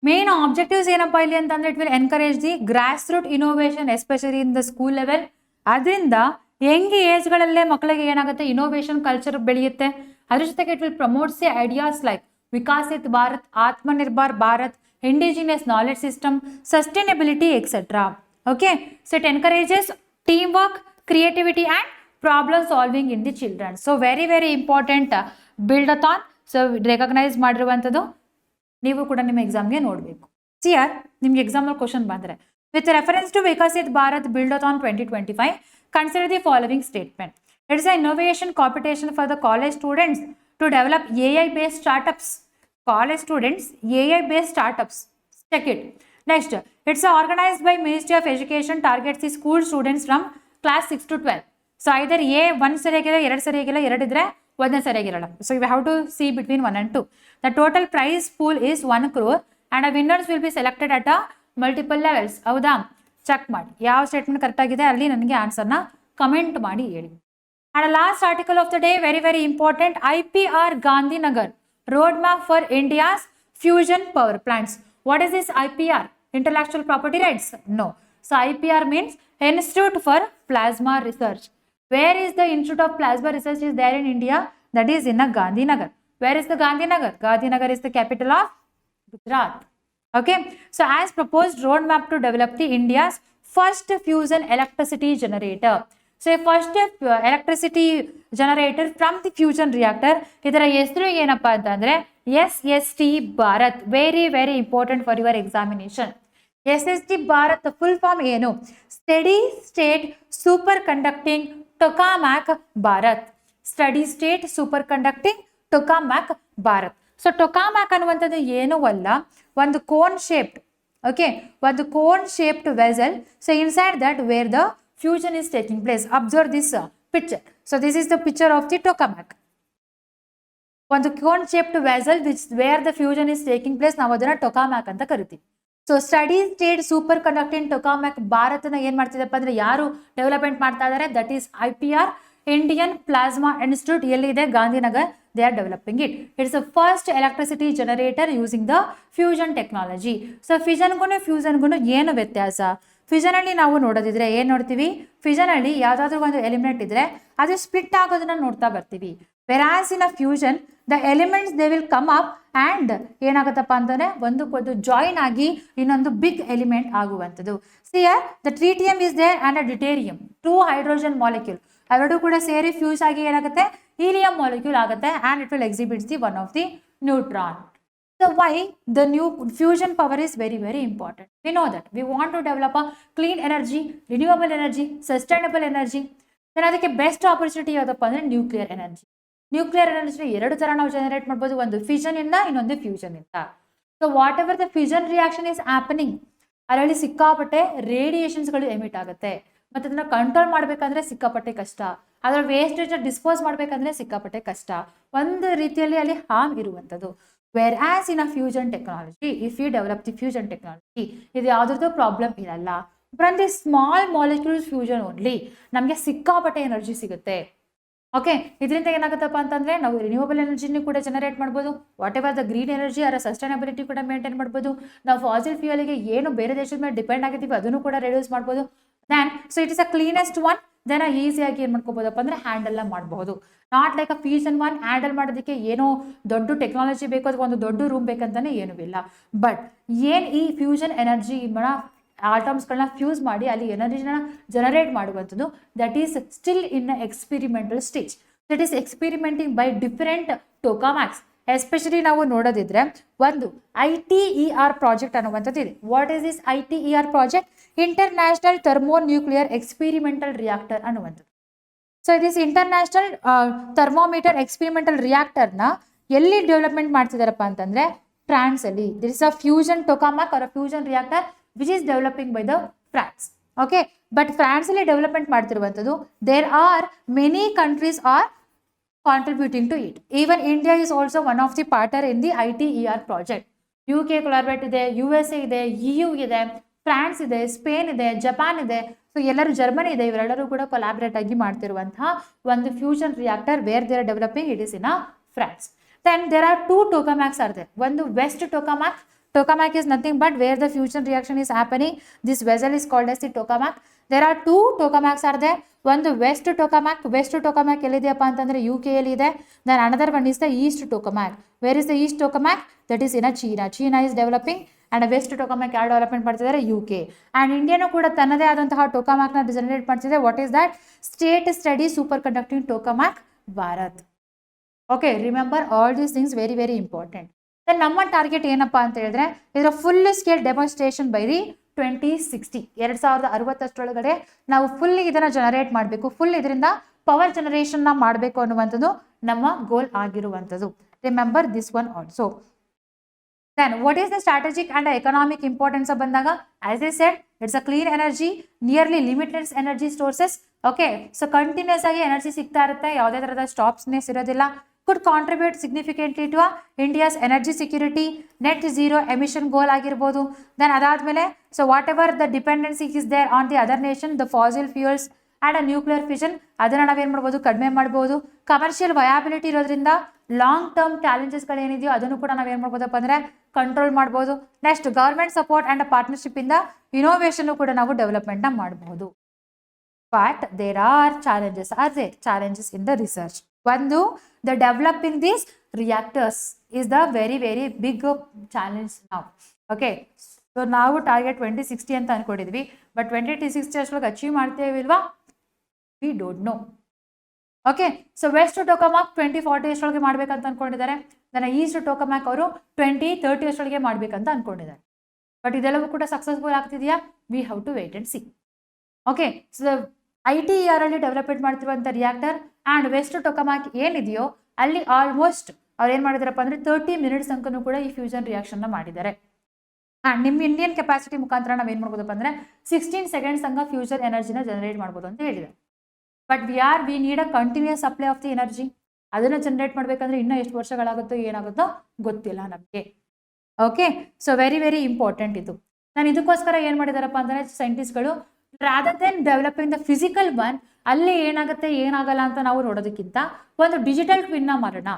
Main objectives ಏನಪ್ಪ ಇಲ್ಲಿ ಅಂತಂದ್ರೆ, it will encourage the grass root innovation especially in the school level. ಅದರಿಂದ young ಏಜ್ಗಳಲ್ಲೇ ಮಕ್ಕಳಿಗೆ ಏನಾಗುತ್ತೆ, ಇನೋವೇಷನ್ ಕಲ್ಚರ್ ಬೆಳೆಯುತ್ತೆ. ಅದ್ರ ಜೊತೆಗೆ it will promotes the ideas like Viksit Bharat, Atmanirbhar Bharat, indigenous knowledge system, sustainability, etc. Okay, so it encourages teamwork, creativity and problem solving in the children. So very very important buildathon. So recognize ಮಾಡಿರುವಂಥದ್ದು ನೀವು ಕೂಡ ನಿಮ್ಮ ಎಕ್ಸಾಮ್ಗೆ ನೋಡಬೇಕು. ಸಿಯರ್ ನಿಮ್ಗೆ ಎಕ್ಸಾಮಲ್ಲಿ ಕ್ವಶನ್ ಬಂದರೆ, with reference to Viksit Bharat buildathon 2025, consider the following statement. It's a innovation competition for the college students to develop AI based startups college students, AI based startups. Check it. Next, it's organized by Ministry of Education, targets the school students from class 6 to 12. So either A ಒಂದು ಸರಿಯಾಗಿಲ್ಲ, ಎರಡು ಸರಿಯಾಗಿಲ್ಲ, ಎರಡಿದ್ರೆ ಒಂದೇ ಸರಿಯಾಗಿರಲ್ಲ. So you have to see between 1 and 2. The total prize pool is 1 crore and a winners will be selected at a multiple levels. ಹೌದಾ? Check ಮಾಡಿ ಯಾವ statement correct ಆಗಿದೆ ಅಲ್ಲಿ ನನಗೆ ಆನ್ಸರ್ನ ಕಮೆಂಟ್ ಮಾಡಿ ಹೇಳಿ. And last article of the day, very very important, IPR Gandhinagar roadmap for India's fusion power plants. What is this IPR? Intellectual property rights? No. So IPR means Institute for Plasma Research. Where is the Institute of Plasma Research is there in India? That is in a Gandhinagar. Where is the Gandhinagar? Gandhinagar is the capital of Gujarat. Okay. So as proposed roadmap to develop the India's first fusion electricity generator. So first electricity generator from the fusion reactor. ಇದರ ಹೆಸರು ಏನಪ್ಪಾ ಅಂತಂದ್ರೆ SST Bharat. Very very important for your examination. SST Bharat full form ಏನು? Steady state superconducting tokamak Bharat. Steady state superconducting tokamak Bharat. So tokamak ಅನ್ನುವಂಥದ್ದು ಏನೂ ಅಲ್ಲ, ಒಂದು cone shaped, okay, ಒಂದು cone shaped vessel. So inside that where the fusion is taking place. Observe this picture. So this is the picture of the tokamak. ಒಂದು cone shaped vessel which where the fusion is taking place, ನಾವು ಅದನ್ನ tokamak ಅಂತ ಕರಿತೀವಿ. So steady state superconducting tokamak ಭಾರತನ ಏನ್ ಮಾಡ್ತಿದಪ್ಪ ಅಂದ್ರೆ ಯಾರು ಡೆವಲಪ್ಮೆಂಟ್ ಮಾಡ್ತಾ ಇದ್ದಾರೆ? That is IPR, Indian plasma institute. ಎಲ್ಲಿದೆ? Gandhinagar. They are developing it. It's the first electricity generator using the fusion technology. So ಫಿಷನ್ಗೂ ಫ್ಯೂಷನ್ಗೂ ಏನು ವ್ಯತ್ಯಾಸ? ಫಿಷನ್ ಅಲ್ಲಿ ನಾವು ನೋಡೋದಿದ್ರೆ ಏನ್ ನೋಡ್ತೀವಿ? ಫಿಷನ್ ಅಲ್ಲಿ ಯಾವ್ದಾದ್ರು ಒಂದು ಎಲಿಮೆಂಟ್ ಇದ್ರೆ ಅದು ಸ್ಪ್ಲಿಟ್ ಆಗೋದನ್ನ ನೋಡ್ತಾ ಬರ್ತೀವಿ. Whereas in a fusion the elements they will come up and ಏನಾಗುತ್ತಪ್ಪ ಅಂತಂದ್ರೆ ಒಂದಕ್ಕೊಂದು ಜಾಯಿನ್ ಆಗಿ ಇನ್ನೊಂದು ಬಿಗ್ ಎಲಿಮೆಂಟ್ ಆಗುವಂಥದ್ದು. See here the tritium is there and a deuterium, 2 hydrogen molecule, ಅವೆರಡು ಕೂಡ ಸೇರಿ ಫ್ಯೂಸ್ ಆಗಿ ಏನಾಗುತ್ತೆ? ಹೀಲಿಯಂ ಮಾಲಿಕ್ಯೂಲ್ ಆಗುತ್ತೆ and it will exhibit the one of the neutron. So why the new fusion power is very very important? We know that we want to develop a clean energy, renewable energy, sustainable energy. Then ಅದಕ್ಕೆ best opportunity ಯಾವುದಪ್ಪ ಅಂದ್ರೆ nuclear energy. Nuclear ಎನರ್ಜಿನ ಎರಡು ತರ ನಾವು generate ಮಾಡ್ಬೋದು, ಒಂದು fission ಇಂದ, ಇನ್ನೊಂದು ಫ್ಯೂಷನ್ ಇಂದ. So whatever the fusion reaction is happening, ಅದರಲ್ಲಿ ಸಿಕ್ಕಾಪಟ್ಟೆ ರೇಡಿಯೇಷನ್ಸ್ಗಳು ಎಮಿಟ್ ಆಗುತ್ತೆ. ಮತ್ತೆ ಅದನ್ನ ಕಂಟ್ರೋಲ್ ಮಾಡ್ಬೇಕಂದ್ರೆ ಸಿಕ್ಕಾಪಟ್ಟೆ ಕಷ್ಟ, ಅದರ ವೇಸ್ಟೇಜ್ ಡಿಸ್ಪೋಸ್ ಮಾಡ್ಬೇಕಂದ್ರೆ ಸಿಕ್ಕಾಪಟ್ಟೆ ಕಷ್ಟ, ಒಂದು ರೀತಿಯಲ್ಲಿ ಅಲ್ಲಿ ಹಾರ್ಮ್ ಇರುವಂಥದ್ದು. Whereas in a fusion technology, if you develop the fusion technology, ಇದು ಯಾವುದ್ರದ್ದು ಪ್ರಾಬ್ಲಮ್ ಇರಲ್ಲ. From the small molecules fusion only ನಮಗೆ ಸಿಕ್ಕಾಪಟ್ಟೆ ಎನರ್ಜಿ ಸಿಗುತ್ತೆ. ಓಕೆ, ಇದರಿಂದ ಏನಾಗುತ್ತಪ್ಪ ಅಂತಂದ್ರೆ ನಾವು ರಿನ್ಯೂವಬಲ್ ಎನರ್ಜಿನೂ ಕೂಡ ಜನರೇಟ್ ಮಾಡ್ಬೋದು. What ever the green energy ಅದರ ಸಸ್ಟೈನಬಿಲಿಟಿ ಕೂಡ ಮೇಂಟೈನ್ ಮಾಡ್ಬೋದು. ನಾವು ಫಾಸಿಲ್ ಫ್ಯೂಯಲ್ಗೆ ಏನು ಬೇರೆ ದೇಶದ ಮೇಲೆ ಡಿಪೆಂಡ್ ಆಗಿದ್ದೀವಿ ಅದನ್ನು ಕೂಡ ರೆಡ್ಯೂಸ್ ಮಾಡ್ಬೋದು. Then so it is a cleanest one. Then ಈಸಿಯಾಗಿ ಏನು ಮಾಡ್ಕೋಬೋದಪ್ಪ ಅಂದ್ರೆ ಹ್ಯಾಂಡಲ್ ಮಾಡಬಹುದು. Not like a fusion one. Handle ಮಾಡೋದಕ್ಕೆ ಏನೋ ದೊಡ್ಡ ಟೆಕ್ನಾಲಜಿ ಬೇಕು, ಅದಕ್ಕೆ ಒಂದು ದೊಡ್ಡ ರೂಮ್ ಬೇಕಂತಾನೆ ಏನೂ ಇಲ್ಲ. ಬಟ್ ಏನು ಈ ಫ್ಯೂಷನ್ ಎನರ್ಜಿ ಆಟಮ್ಸ್ಗಳನ್ನ ಫ್ಯೂಸ್ ಮಾಡಿ ಅಲ್ಲಿ ಎನರ್ಜಿನ ಜನರೇಟ್ ಮಾಡುವಂಥದ್ದು, that is still in experimental stage. That is experimenting by different tokamaks. Especially ನಾವು ನೋಡೋದಿದ್ರೆ ಒಂದು ITER ಪ್ರಾಜೆಕ್ಟ್ ಅನ್ನುವಂಥದ್ದು ಇದೆ. What is this ITER project? International thermonuclear experimental reactor ಅನ್ನುವಂಥದ್ದು. So this international thermometer experimental ರಿಯಾಕ್ಟರ್ನ ಎಲ್ಲಿ ಡೆವಲಪ್ಮೆಂಟ್ ಮಾಡ್ತಿದಾರಪ್ಪ ಅಂತಂದ್ರೆ ಫ್ರಾನ್ಸ್ ಅಲ್ಲಿ. This is a fusion tokamak or fusion reactor which is developing by the France. Okay, but France ಅಲ್ಲಿ development ಮಾಡ್ತಿರುವಂಥದ್ದು. There are many countries are contributing to it. Even India is also one of the partner in the ITER project. UK collaborate ಇದೆ, USA ಇದೆ, EU ಇದೆ, France ಇದೆ, Spain ಇದೆ, Japan ಇದೆ, so ಎಲ್ಲರೂ Germany ಇದೆ. ಇವರೆಲ್ಲರೂ ಕೂಡ ಕೊಲಾಬ್ರೇಟ್ ಆಗಿ ಮಾಡ್ತಿರುವಂತಹ ಒಂದು fusion reactor where they are developing, it is in France. Then there are 2 tokamaks are there. ಒಂದು west tokamak. Tokamak is nothing but where the fusion reaction is happening. This vessel is called as the tokamak. There are 2 tokamaks are there. One the west tokamak. West tokamak ಎಲ್ಲಿದೆಯಪ್ಪ ಅಂತಂದ್ರೆ UK ಅಲ್ಲಿ ಇದೆ. Then another one is the east tokamak. Where is the east tokamak? That is in China. China is developing and west tokamak ಯಾರು development ಮಾಡ್ತಿದ್ದಾರೆ? UK. And ಇಂಡಿಯಾನು ಕೂಡ ತನ್ನದೇ ಆದಂತಹ ಟೊಕಾಮ್ಯಾಕ್ನ ಜನರೇಟ್ ಮಾಡ್ತಿದೆ. What is that? State study superconducting tokamak Bharat. Okay, remember all these things, very very important. Then ನಮ್ಮ target ಏನಪ್ಪಾ ಅಂತ ಹೇಳಿದ್ರೆ ಇದರ full scale demonstration by the 2060, 2060 ನಾವು ಫುಲ್ ಇದನ್ನ ಜನರೇಟ್ ಮಾಡಬೇಕು. ಫುಲ್ ಇದರಿಂದ ಪವರ್ ಜನರೇಷನ್ ಮಾಡಬೇಕು ಅನ್ನುವಂಥದ್ದು ನಮ್ಮ ಗೋಲ್ ಆಗಿರುವಂಥದ್ದು. Remember this one also. Then what is the strategic and economic importance of ಬಂದಾಗ as I said it's a clean energy, nearly limitless energy sources. Okay, so continuous ಆಗಿ energy ಸಿಗ್ತಾ ಇರುತ್ತೆ, ಯಾವುದೇ ತರಹದ ಸ್ಟಾಪ್ಸ್ನೆಸ್ ಇರೋದಿಲ್ಲ. could contribute significantly to India's energy security, net zero emission goal ಆಗಿರ್ಬೋದು. then ಅದಾದ್ಮೇಲೆ so whatever the dependency is there on the other nation, the fossil fuels and a nuclear fission, ಅದನ್ನ ನಾವೇನ್ ಮಾಡ್ಬೋದು, ಕಡಿಮೆ ಮಾಡ್ಬೋದು. ಕಮರ್ಷಿಯಲ್ ವಯಾಬಿಲಿಟಿ ಇರೋದ್ರಿಂದ long term ಚಾಲೆಂಜಸ್ಗಳು ಏನಿದೆಯೋ ಅದನ್ನು ಕೂಡ ನಾವೇನ್ ಮಾಡ್ಬೋದಪ್ಪ ಅಂದ್ರೆ ಕಂಟ್ರೋಲ್ ಮಾಡ್ಬೋದು. Next government support and partnership ಇಂದ ಇನೋವೇಷನ್ ಕೂಡ ನಾವು ಡೆವಲಪ್ಮೆಂಟ್ ನ ಮಾಡಬಹುದು. But there are challenges in the research. ಒಂದು, the developing these reactors is the very very big challenge ನಾವು. ಓಕೆ, ಸೊ ನಾವು ಟಾರ್ಗೆಟ್ 2060 ಅಂತ ಅನ್ಕೊಂಡಿದ್ವಿ, ಬಟ್ 2060 ಅಷ್ಟೊಳಗೆ ಅಚೀವ್ ಮಾಡ್ತೇವಿಲ್ವಾ, we don't know. Okay, so west tokamak 2040 ಅಷ್ಟೊಳಗೆ ಮಾಡ್ಬೇಕಂತ ಅನ್ಕೊಂಡಿದ್ದಾರೆ. ನನ್ನ ಈಸ್ಟ್ ಟೋಕಮಾಕ್ ಅವರು 2030 ಅಷ್ಟೊಳಗೆ ಮಾಡ್ಬೇಕಂತ ಅನ್ಕೊಂಡಿದ್ದಾರೆ. ಬಟ್ ಇದೆಲ್ಲವೂ ಕೂಡ ಸಕ್ಸಸ್ಫುಲ್ ಆಗ್ತಿದೆಯಾ, we have to wait and see. Okay, so ITER ಅಲ್ಲಿ ಡೆವಲಪ್ಮೆಂಟ್ ಮಾಡ್ತಿರುವಂಥ ರಿಯಾಕ್ಟರ್ ಆ್ಯಂಡ್ ವೆಸ್ಟ್ ಟೋಕಮಾಕ್ ಏನಿದೆಯೋ ಅಲ್ಲಿ ಆಲ್ಮೋಸ್ಟ್ ಅವ್ರು ಏನು ಮಾಡಿದಾರಪ್ಪ ಅಂದರೆ 30 ಮಿನಿಟ್ಸ್ ತನಕನೂ ಕೂಡ ಈ ಫ್ಯೂಷನ್ ರಿಯಾಕ್ಷನ್ನ ಮಾಡಿದ್ದಾರೆ. ಆ್ಯಂಡ್ ನಿಮ್ಮ ಇಂಡಿಯನ್ ಕೆಪಾಸಿಟಿ ಮುಖಾಂತರ ನಾವೇನು ಮಾಡ್ಬೋದಪ್ಪ ಅಂದರೆ 16 ಸೆಕೆಂಡ್ಸ್ ತನಕ ಫ್ಯೂಚರ್ ಎನರ್ಜಿನ ಜನರೇಟ್ ಮಾಡ್ಬೋದು ಅಂತ ಹೇಳಿದೆ. But we need a continuous supply of the energy. ಅದನ್ನು ಜನರೇಟ್ ಮಾಡಬೇಕಂದ್ರೆ ಇನ್ನೂ ಎಷ್ಟು ವರ್ಷಗಳಾಗುತ್ತೋ ಏನಾಗುತ್ತೋ ಗೊತ್ತಿಲ್ಲ ನಮಗೆ. Okay, so very very important ಇದು. ನಾನು ಇದಕ್ಕೋಸ್ಕರ ಏನು ಮಾಡಿದಾರಪ್ಪ ಅಂದರೆ ಸೈಂಟಿಸ್ಟ್ಗಳು rather then developing the physical one, ಅಲ್ಲಿ ಏನಾಗುತ್ತೆ ಏನಾಗಲ್ಲ ಅಂತ ನಾವು ನೋಡೋದಕ್ಕಿಂತ ಒಂದು ಡಿಜಿಟಲ್ ಟ್ವಿನ್ನ ಮಾಡೋಣ.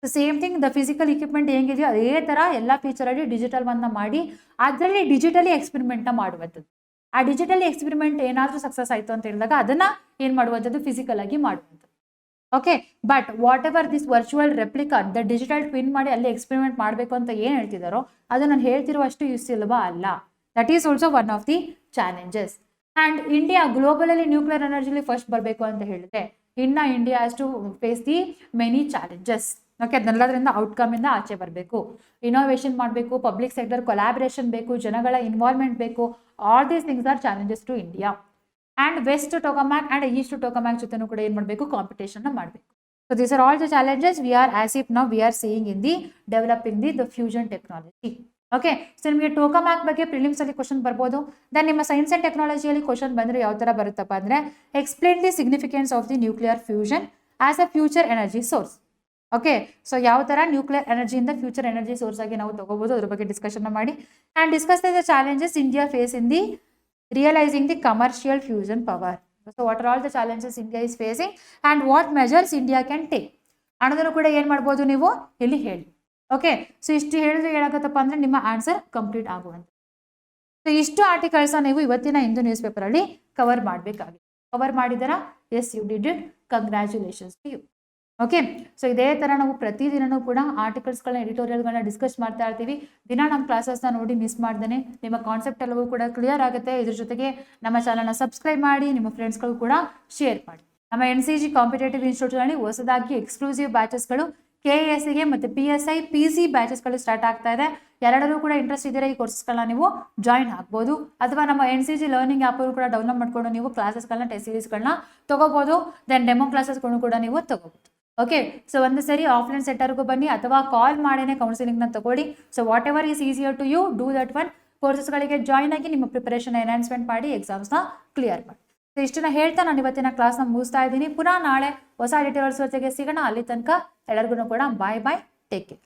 Same thing, the physical equipment ಹೆಂಗಿದೆಯೋ ಅದೇ ಥರ ಎಲ್ಲ ಫೀಚರಲ್ಲಿ ಡಿಜಿಟಲ್ ಒನ್ನ ಮಾಡಿ ಅದರಲ್ಲಿ ಡಿಜಿಟಲಿ ಎಕ್ಸ್ಪೆರಿಮೆಂಟ್ನ ಮಾಡುವಂಥದ್ದು. ಆ ಡಿಜಿಟಲಿ ಎಕ್ಸ್ಪೆರಿಮೆಂಟ್ ಏನಾದರೂ ಸಕ್ಸಸ್ ಆಯಿತು ಅಂತ ಹೇಳಿದಾಗ ಅದನ್ನು ಏನು ಮಾಡುವಂಥದ್ದು, ಫಿಸಿಕಲ್ ಆಗಿ ಮಾಡುವಂಥದ್ದು. Okay, but what ever this virtual replica, the digital twin ಮಾಡಿ ಅಲ್ಲಿ ಎಕ್ಸ್ಪೆರಿಮೆಂಟ್ ಮಾಡಬೇಕು ಅಂತ ಏನು ಹೇಳ್ತಿದ್ದಾರೋ ಅದು ನಾನು ಹೇಳ್ತಿರುವಷ್ಟು ಸುಲಭ ಅಲ್ಲ. That is also one of the challenges. And India ಗ್ಲೋಬಲಲ್ಲಿ ನ್ಯೂಕ್ಲಿಯರ್ ಎನರ್ಜಿಲಿ ಫಸ್ಟ್ ಬರಬೇಕು ಅಂತ ಹೇಳಿದ್ರೆ ಇನ್ನು India has to face the many challenges. Okay, ಅದನ್ನೆಲ್ಲದರಿಂದ ಔಟ್ಕಮಿಂದ ಆಚೆ ಬರಬೇಕು, ಇನೋವೇಷನ್ ಮಾಡಬೇಕು, ಪಬ್ಲಿಕ್ ಸೆಕ್ಟರ್ ಕೊಲಾಬ್ರೇಷನ್ ಬೇಕು, ಜನಗಳ ಇನ್ವಾಲ್ವ್ಮೆಂಟ್ ಬೇಕು. All these things are challenges to India. And west tokamak and east tokamak ಜೊತೆನೂ ಕೂಡ ಏನು ಮಾಡಬೇಕು, ಕಾಂಪಿಟೇಷನ್ನ ಮಾಡಬೇಕು. So these are all the challenges we are as if ನಾವು we are seeing in the developing the fusion technology. Okay, so ನಿಮಗೆ tokamak ಬಗ್ಗೆ ಪ್ರಿಲಿಮ್ಸಲ್ಲಿ ಕ್ವಶನ್ ಬರ್ಬೋದು. ದೆನ್ ನಿಮ್ಮ ಸೈನ್ಸ್ ಆ್ಯಂಡ್ ಟೆಕ್ನಾಲಜಿಯಲ್ಲಿ ಕ್ವಶನ್ ಬಂದರೆ ಯಾವ ಥರ ಬರುತ್ತಪ್ಪ ಅಂದರೆ explain the significance of the nuclear fusion as a future energy source. Okay, so ಯಾವ ಥರ ನ್ಯೂಕ್ಲಿಯರ್ ಎನರ್ಜಿಯಿಂದ ಫ್ಯೂಚರ್ ಎನರ್ಜಿ ಸೋರ್ಸ್ ಆಗಿ ನಾವು ತಗೋಬಹುದು ಅದ್ರ ಬಗ್ಗೆ ಡಿಸ್ಕಷನ್ ಮಾಡಿ. And discuss the challenges India face in the realising the commercial fusion power. So what are all the challenges India is facing and what measures India can take ಅನ್ನೋದನ್ನು ಕೂಡ ಏನು ಮಾಡ್ಬೋದು ನೀವು ಇಲ್ಲಿ ಹೇಳಿ. ಓಕೆ, ಸೊ ಇಷ್ಟು ಹೇಳಿದ್ರೆ ಏನಾಗುತ್ತಪ್ಪ ಅಂದರೆ ನಿಮ್ಮ ಆನ್ಸರ್ ಕಂಪ್ಲೀಟ್ ಆಗುವಂಥ. ಸೊ ಇಷ್ಟು ಆರ್ಟಿಕಲ್ಸ್ನ ನೀವು ಇವತ್ತಿನ ಹಿಂದೂ ನ್ಯೂಸ್ ಪೇಪರಲ್ಲಿ ಕವರ್ ಮಾಡಬೇಕಾಗಿದೆ. ಕವರ್ ಮಾಡಿದಾರಾ? Yes, you did it. Congratulations to you. Okay, so ಇದೇ ಥರ ನಾವು ಪ್ರತಿದಿನವೂ ಕೂಡ ಆರ್ಟಿಕಲ್ಸ್ಗಳನ್ನ ಎಡಿಟೋರಿಯಲ್ಗಳನ್ನ ಡಿಸ್ಕಸ್ ಮಾಡ್ತಾ ಇರ್ತೀವಿ. ದಿನ ನಮ್ಮ ಕ್ಲಾಸಸ್ನ ನೋಡಿ ಮಿಸ್ ಮಾಡ್ದೇ ನಿಮ್ಮ ಕಾನ್ಸೆಪ್ಟ್ ಎಲ್ಲವೂ ಕೂಡ ಕ್ಲಿಯರ್ ಆಗುತ್ತೆ. ಇದ್ರ ಜೊತೆಗೆ ನಮ್ಮ ಚಾನಲ್ನ ಸಬ್ಸ್ಕ್ರೈಬ್ ಮಾಡಿ, ನಿಮ್ಮ ಫ್ರೆಂಡ್ಸ್ಗಳು ಕೂಡ ಶೇರ್ ಮಾಡಿ. ನಮ್ಮ NCG ಕಾಂಪಿಟೇಟಿವ್ ಇನ್ಸ್ಟಿಟ್ಯೂಟ್ನಲ್ಲಿ ಹೊಸದಾಗಿ ಎಕ್ಸ್ಕ್ಲೂಸಿವ್ ಬ್ಯಾಚಸ್ಗಳು KSಗೆ ಮತ್ತು PSI PC ಬ್ಯಾಚಸ್ಗಳು ಸ್ಟಾರ್ಟ್ ಆಗ್ತಾ ಇದೆ. ಎರಡರೂ ಕೂಡ ಇಂಟ್ರೆಸ್ಟ್ ಇದ್ದರೆ ಈ ಕೋರ್ಸಸ್ಗಳನ್ನ ನೀವು ಜಾಯಿನ್ ಆಗ್ಬೋದು. ಅಥವಾ ನಮ್ಮ NCG ಲರ್ನಿಂಗ್ ಆ್ಯಪನ್ನು ಕೂಡ ಡೌನ್ಲೋಡ್ ಮಾಡ್ಕೊಂಡು ನೀವು ಕ್ಲಾಸಸ್ಗಳನ್ನ ಟೆಸ್ಟ್ ಸೀರೀಸ್ಗಳನ್ನ ತೊಗೋಬೋದು. ದೆನ್ ಡೆಮೋ ಕ್ಲಾಸಸ್ಗಳನ್ನು ಕೂಡ ನೀವು ತೊಗೋಬೋದು. ಓಕೆ, ಸೊ ಒಂದು ಸರಿ ಆಫ್ಲೈನ್ ಸೆಂಟರ್ಗೂ ಬನ್ನಿ ಅಥವಾ ಕಾಲ್ ಮಾಡೇನೆ ಕೌನ್ಸಿಲಿಂಗ್ನ ತಗೊಳ್ಳಿ. So whatever is easier to you, do that one. ಕೋರ್ಸಸ್ಗಳಿಗೆ ಜಾಯ್ನ್ ಆಗಿ ನಿಮ್ಮ ಪ್ರಿಪರೇಷನ್ ಎನ್ಹಾನ್ಸ್ಮೆಂಟ್ ಮಾಡಿ ಎಕ್ಸಾಮ್ಸ್ನ ಕ್ಲಿಯರ್ ಮಾಡಿ. ಸೊ ಇಷ್ಟನ್ನ ಹೇಳ್ತಾ ನಾನು ಇವತ್ತಿನ ಕ್ಲಾಸ್ನ ಮುಗಿಸ್ತಾ ಇದ್ದೀನಿ. ಪುನಃ ನಾಳೆ ಹೊಸ ಡೀಟೇಲ್ಸ್ ಜೊತೆಗೆ ಸಿಗೋಣ. ಅಲ್ಲಿ ತನಕ ಎಲ್ಲರಿಗೂ ಕೂಡ ಬಾಯ್ ಬಾಯ್, ಟೇಕ್ ಕೇರ್.